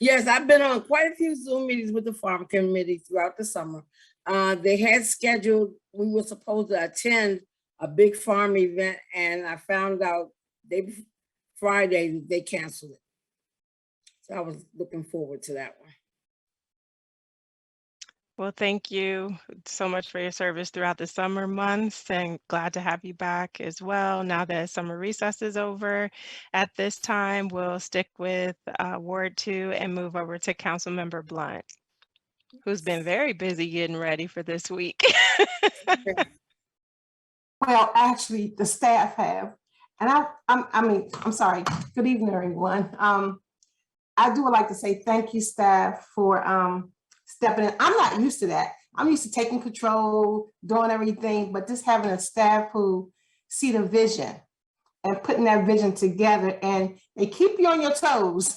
Speaker 3: Yes, I've been on quite a few Zoom meetings with the farm committee throughout the summer. They had scheduled, we were supposed to attend a big farm event, and I found out Friday they canceled it. So I was looking forward to that one.
Speaker 1: Well, thank you so much for your service throughout the summer months, and glad to have you back as well. Now that summer recess is over, at this time, we'll stick with Ward 2 and move over to Councilmember Blunt, who's been very busy getting ready for this week.
Speaker 6: Well, actually, the staff have, and I'm sorry. Good evening, everyone. I would like to say thank you, staff, for stepping in. I'm not used to that. I'm used to taking control, doing everything, but just having a staff who see the vision and putting that vision together, and they keep you on your toes.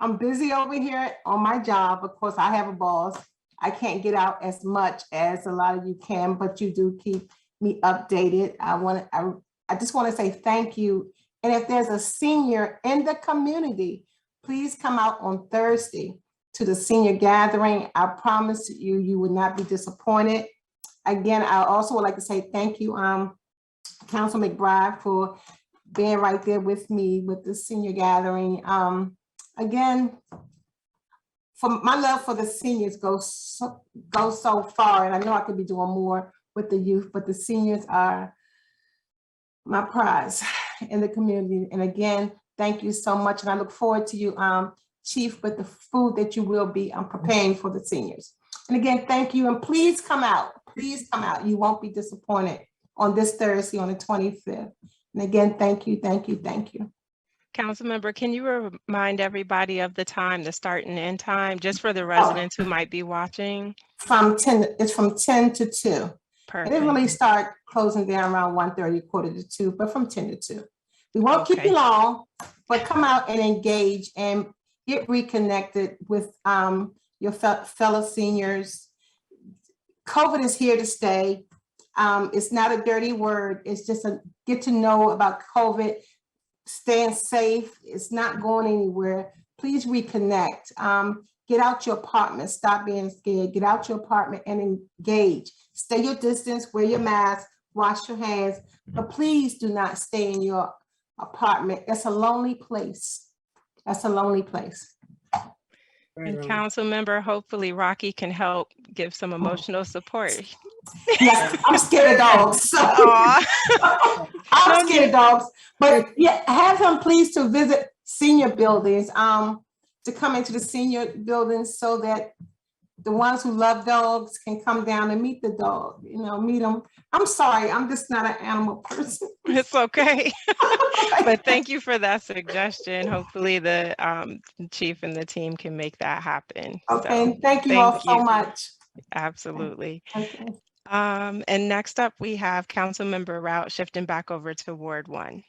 Speaker 6: I'm busy over here on my job. Of course, I have a boss. I can't get out as much as a lot of you can, but you do keep me updated. I just want to say thank you. And if there's a senior in the community, please come out on Thursday to the senior gathering. I promise you, you would not be disappointed. Again, I also would like to say thank you, Council McBride, for being right there with me with the senior gathering. Again, my love for the seniors goes so far, and I know I could be doing more with the youth, but the seniors are my prize in the community. And again, thank you so much. And I look forward to you, Chief, with the food that you will be preparing for the seniors. And again, thank you. And please come out. Please come out. You won't be disappointed on this Thursday on the 25th. And again, thank you, thank you, thank you.
Speaker 1: Councilmember, can you remind everybody of the time, the start and end time, just for the residents who might be watching?
Speaker 6: It's from 10 to 2.
Speaker 1: Perfect.
Speaker 6: It didn't really start closing down around 1:30, 1:45, but from 10 to 2. We won't keep you long, but come out and engage and get reconnected with your fellow seniors. COVID is here to stay. It's not a dirty word. It's just a get to know about COVID, staying safe. It's not going anywhere. Please reconnect. Get out your apartment. Stop being scared. Get out your apartment and engage. Stay your distance, wear your mask, wash your hands, but please do not stay in your apartment. That's a lonely place. That's a lonely place.
Speaker 1: And Councilmember, hopefully Rocky can help give some emotional support.
Speaker 6: Yes, I'm scared of dogs. So. I'm scared of dogs, but yeah, have him please to visit senior buildings, to come into the senior buildings so that the ones who love dogs can come down and meet the dog, you know, meet them. I'm sorry, I'm just not an animal person.
Speaker 1: It's okay. But thank you for that suggestion. Hopefully the chief and the team can make that happen.
Speaker 6: Okay,
Speaker 1: so,
Speaker 6: thank you all so much.
Speaker 1: Absolutely.
Speaker 6: Okay.
Speaker 1: And next up we have Councilmember Rout shifting back over to Ward 1.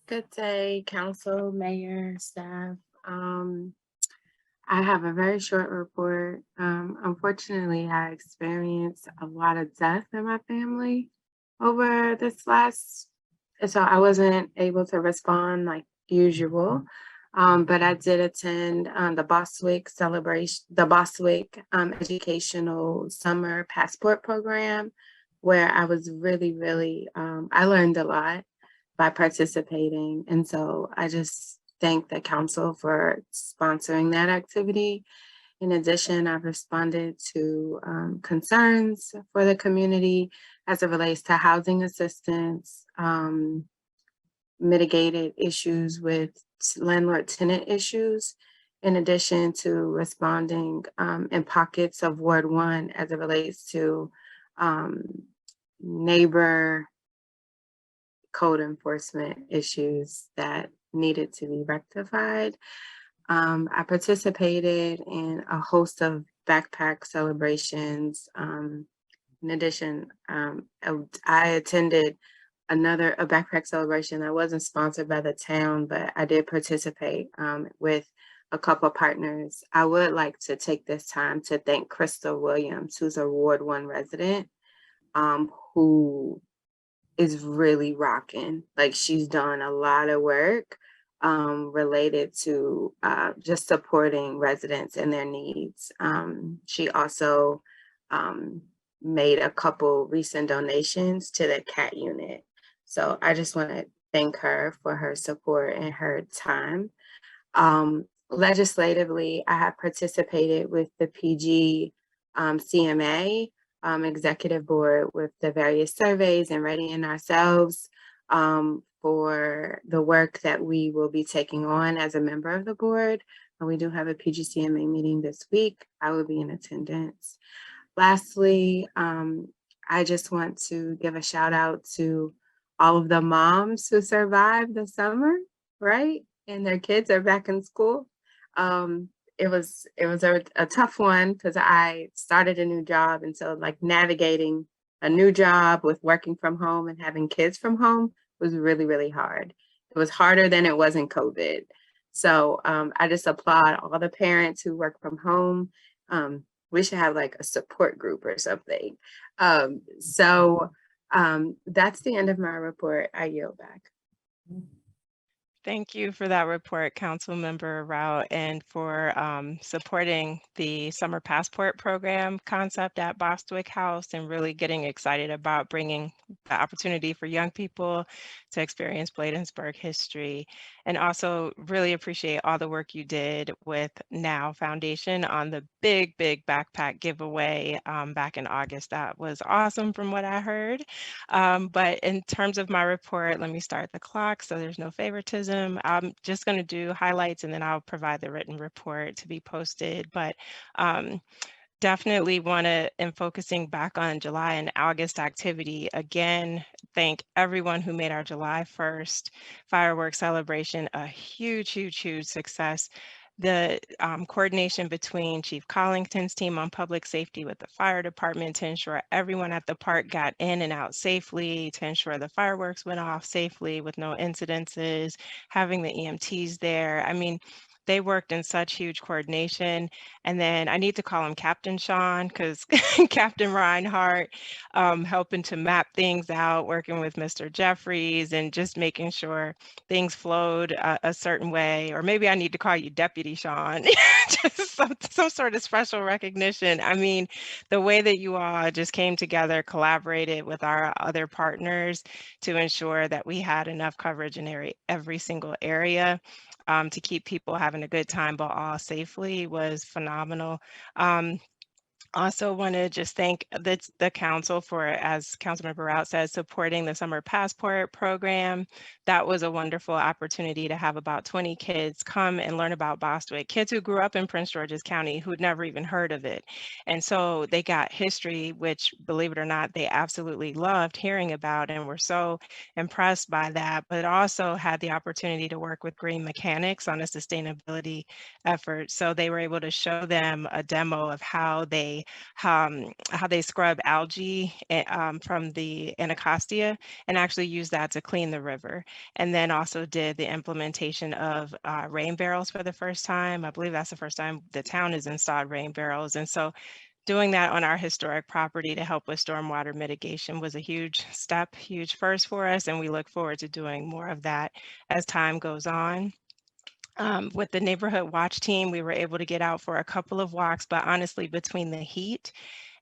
Speaker 7: Good day, council, mayor, staff. I have a very short report. Unfortunately, I experienced a lot of death in my family over this last, so I wasn't able to respond like usual. But I did attend the Bostwick celebration, the Bostwick educational summer passport program, where I was really, I learned a lot by participating. And so I just thank the council for sponsoring that activity. In addition, I've responded to concerns for the community as it relates to housing assistance, mitigated issues with landlord-tenant issues, in addition to responding in pockets of Ward 1 as it relates to neighbor code enforcement issues that needed to be rectified. I participated in a host of backpack celebrations. In addition, I attended a backpack celebration that wasn't sponsored by the town, but I did participate with a couple of partners. I would like to take this time to thank Crystal Williams, who's a Ward 1 resident, who is really rocking. Like, she's done a lot of work related to just supporting residents and their needs. She also made a couple recent donations to the CAT unit. So I just want to thank her for her support and her time. Legislatively, I have participated with the PG CMA executive board with the various surveys and readying ourselves for the work that we will be taking on as a member of the board. And we do have a PGCMA meeting this week. I will be in attendance. Lastly, I just want to give a shout out to all of the moms who survived the summer, right? And their kids are back in school. It was a tough one because I started a new job, and so like navigating a new job with working from home and having kids from home was really hard. It was harder than it was in COVID. So I just applaud all the parents who work from home. We should have like a support group or something. That's the end of my report. I yield back.
Speaker 1: Thank you for that report, Councilmember Rao, and for supporting the Summer Passport Program concept at Bostwick House and really getting excited about bringing the opportunity for young people to experience Bladensburg history. And also really appreciate all the work you did with Now Foundation on the big backpack giveaway back in August. That was awesome from what I heard. But in terms of my report, let me start the clock so there's no favoritism. I'm just going to do highlights and then I'll provide the written report to be posted. But definitely want to, in focusing back on July and August activity, again, thank everyone who made our July 1st fireworks celebration a huge success. The coordination between Chief Collington's team on public safety with the fire department to ensure everyone at the park got in and out safely, to ensure the fireworks went off safely with no incidences, having the EMTs there. I mean, they worked in such huge coordination. And then I need to call him Captain Sean because Captain Reinhardt helping to map things out, working with Mr. Jeffries and just making sure things flowed a certain way. Or maybe I need to call you Deputy Sean, just some sort of special recognition. I mean, the way that you all just came together, collaborated with our other partners to ensure that we had enough coverage in every single area. To keep people having a good time, but all safely was phenomenal. Also want to just thank the council for, as Councilmember Rout says, supporting the Summer Passport Program. That was a wonderful opportunity to have about 20 kids come and learn about Bostwick, kids who grew up in Prince George's County who'd never even heard of it. And so they got history, which, believe it or not, they absolutely loved hearing about and were so impressed by that, but also had the opportunity to work with Green Mechanics on a sustainability effort. So they were able to show them a demo of how they how they scrub algae from the Anacostia and actually use that to clean the river. And then also did the implementation of rain barrels for the first time. I believe that's the first time the town has installed rain barrels. And so doing that on our historic property to help with stormwater mitigation was a huge step, huge first for us. And we look forward to doing more of that as time goes on. With the neighborhood watch team, we were able to get out for a couple of walks, but honestly, between the heat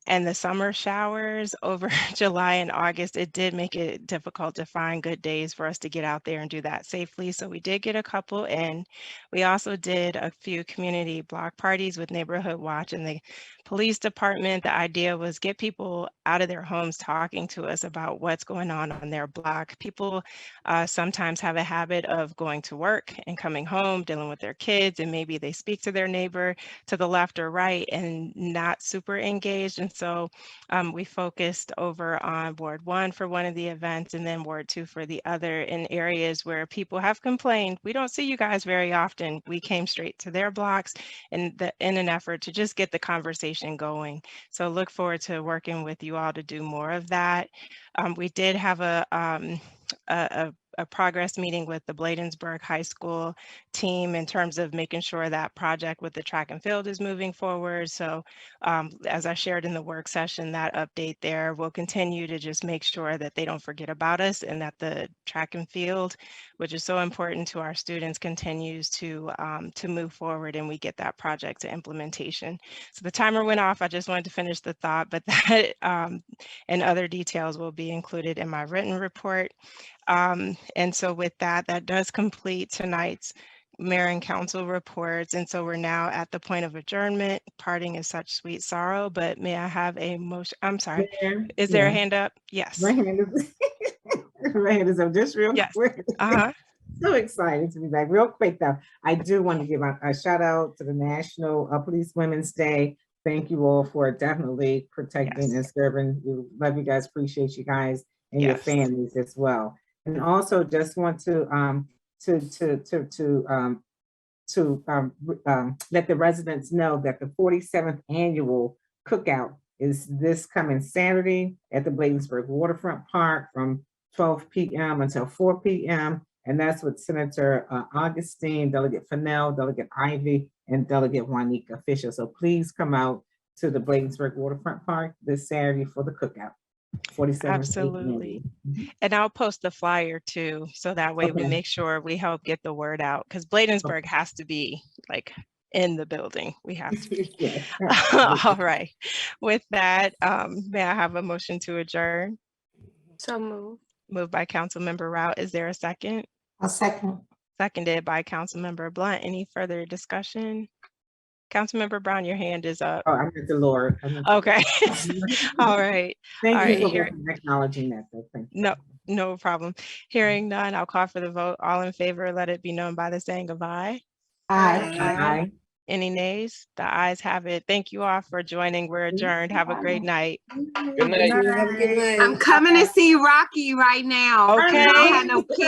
Speaker 1: and the summer showers over July and August, it did make it difficult to find good days for us to get out there and do that safely. So we did get a couple in. We also did a few community block parties with Neighborhood Watch and the police department. The idea was get people out of their homes talking to us about what's going on their block. People sometimes have a habit of going to work and coming home, dealing with their kids, and maybe they speak to their neighbor to the left or right and not super engaged. And so we focused over on Ward 1 for one of the events and then Ward 2 for the other, in areas where people have complained, we don't see you guys very often. We came straight to their blocks in an effort to just get the conversation going. So look forward to working with you all to do more of that. We did have a progress meeting with the Bladensburg High School team in terms of making sure that project with the track and field is moving forward. So as I shared in the work session, that update there will continue to just make sure that they don't forget about us and that the track and field, which is so important to our students, continues to move forward and we get that project to implementation. So the timer went off. I just wanted to finish the thought, but that and other details will be included in my written report. And so with that, that does complete tonight's mayor and council reports. And so we're now at the point of adjournment. Parting is such sweet sorrow, but may I have a motion? I'm sorry.
Speaker 2: Mayor,
Speaker 1: Is there a
Speaker 2: yeah.
Speaker 1: hand up? Yes.
Speaker 2: My hand is, my hand is up just real
Speaker 1: Yes.
Speaker 2: quick. So excited to be back. Real quick though, I do want to give a shout out to the National Police Women's Day. Thank you all for definitely protecting and serving. We love you guys, appreciate you guys and your families as well. And also just want to let the residents know that the 47th annual cookout is this coming Saturday at the Bladensburg Waterfront Park from 12 p.m. until 4 p.m. And that's with Senator Augustine, Delegate Fennell, Delegate Ivy, and Delegate Juanita Fisher. So please come out to the Bladensburg Waterfront Park this Saturday for the cookout. 47th
Speaker 1: Absolutely. And I'll post the flyer too, so that way we make sure we help get the word out, because Bladensburg has to be like in the building. We have to be.
Speaker 2: Yeah.
Speaker 1: All right. With that, may I have a motion to adjourn?
Speaker 7: So moved.
Speaker 1: Moved by Councilmember Rout. Is there a second?
Speaker 6: A second.
Speaker 1: Seconded by Councilmember Blunt. Any further discussion? Councilmember Brown, your hand is up.
Speaker 2: Oh, I meant the Lord.
Speaker 1: Okay. All right.
Speaker 2: Thank you for acknowledging that. Though. Thank you.
Speaker 1: No problem. Hearing none, I'll call for the vote. All in favor, let it be known by the saying of aye.
Speaker 6: Aye.
Speaker 2: Aye.
Speaker 1: Any nays? The ayes have it. Thank you all for joining. We're adjourned. Have a great night.
Speaker 4: Good night.
Speaker 3: Have a good night.
Speaker 7: I'm coming to see Rocky right now.
Speaker 1: Okay.
Speaker 7: I don't have no kids.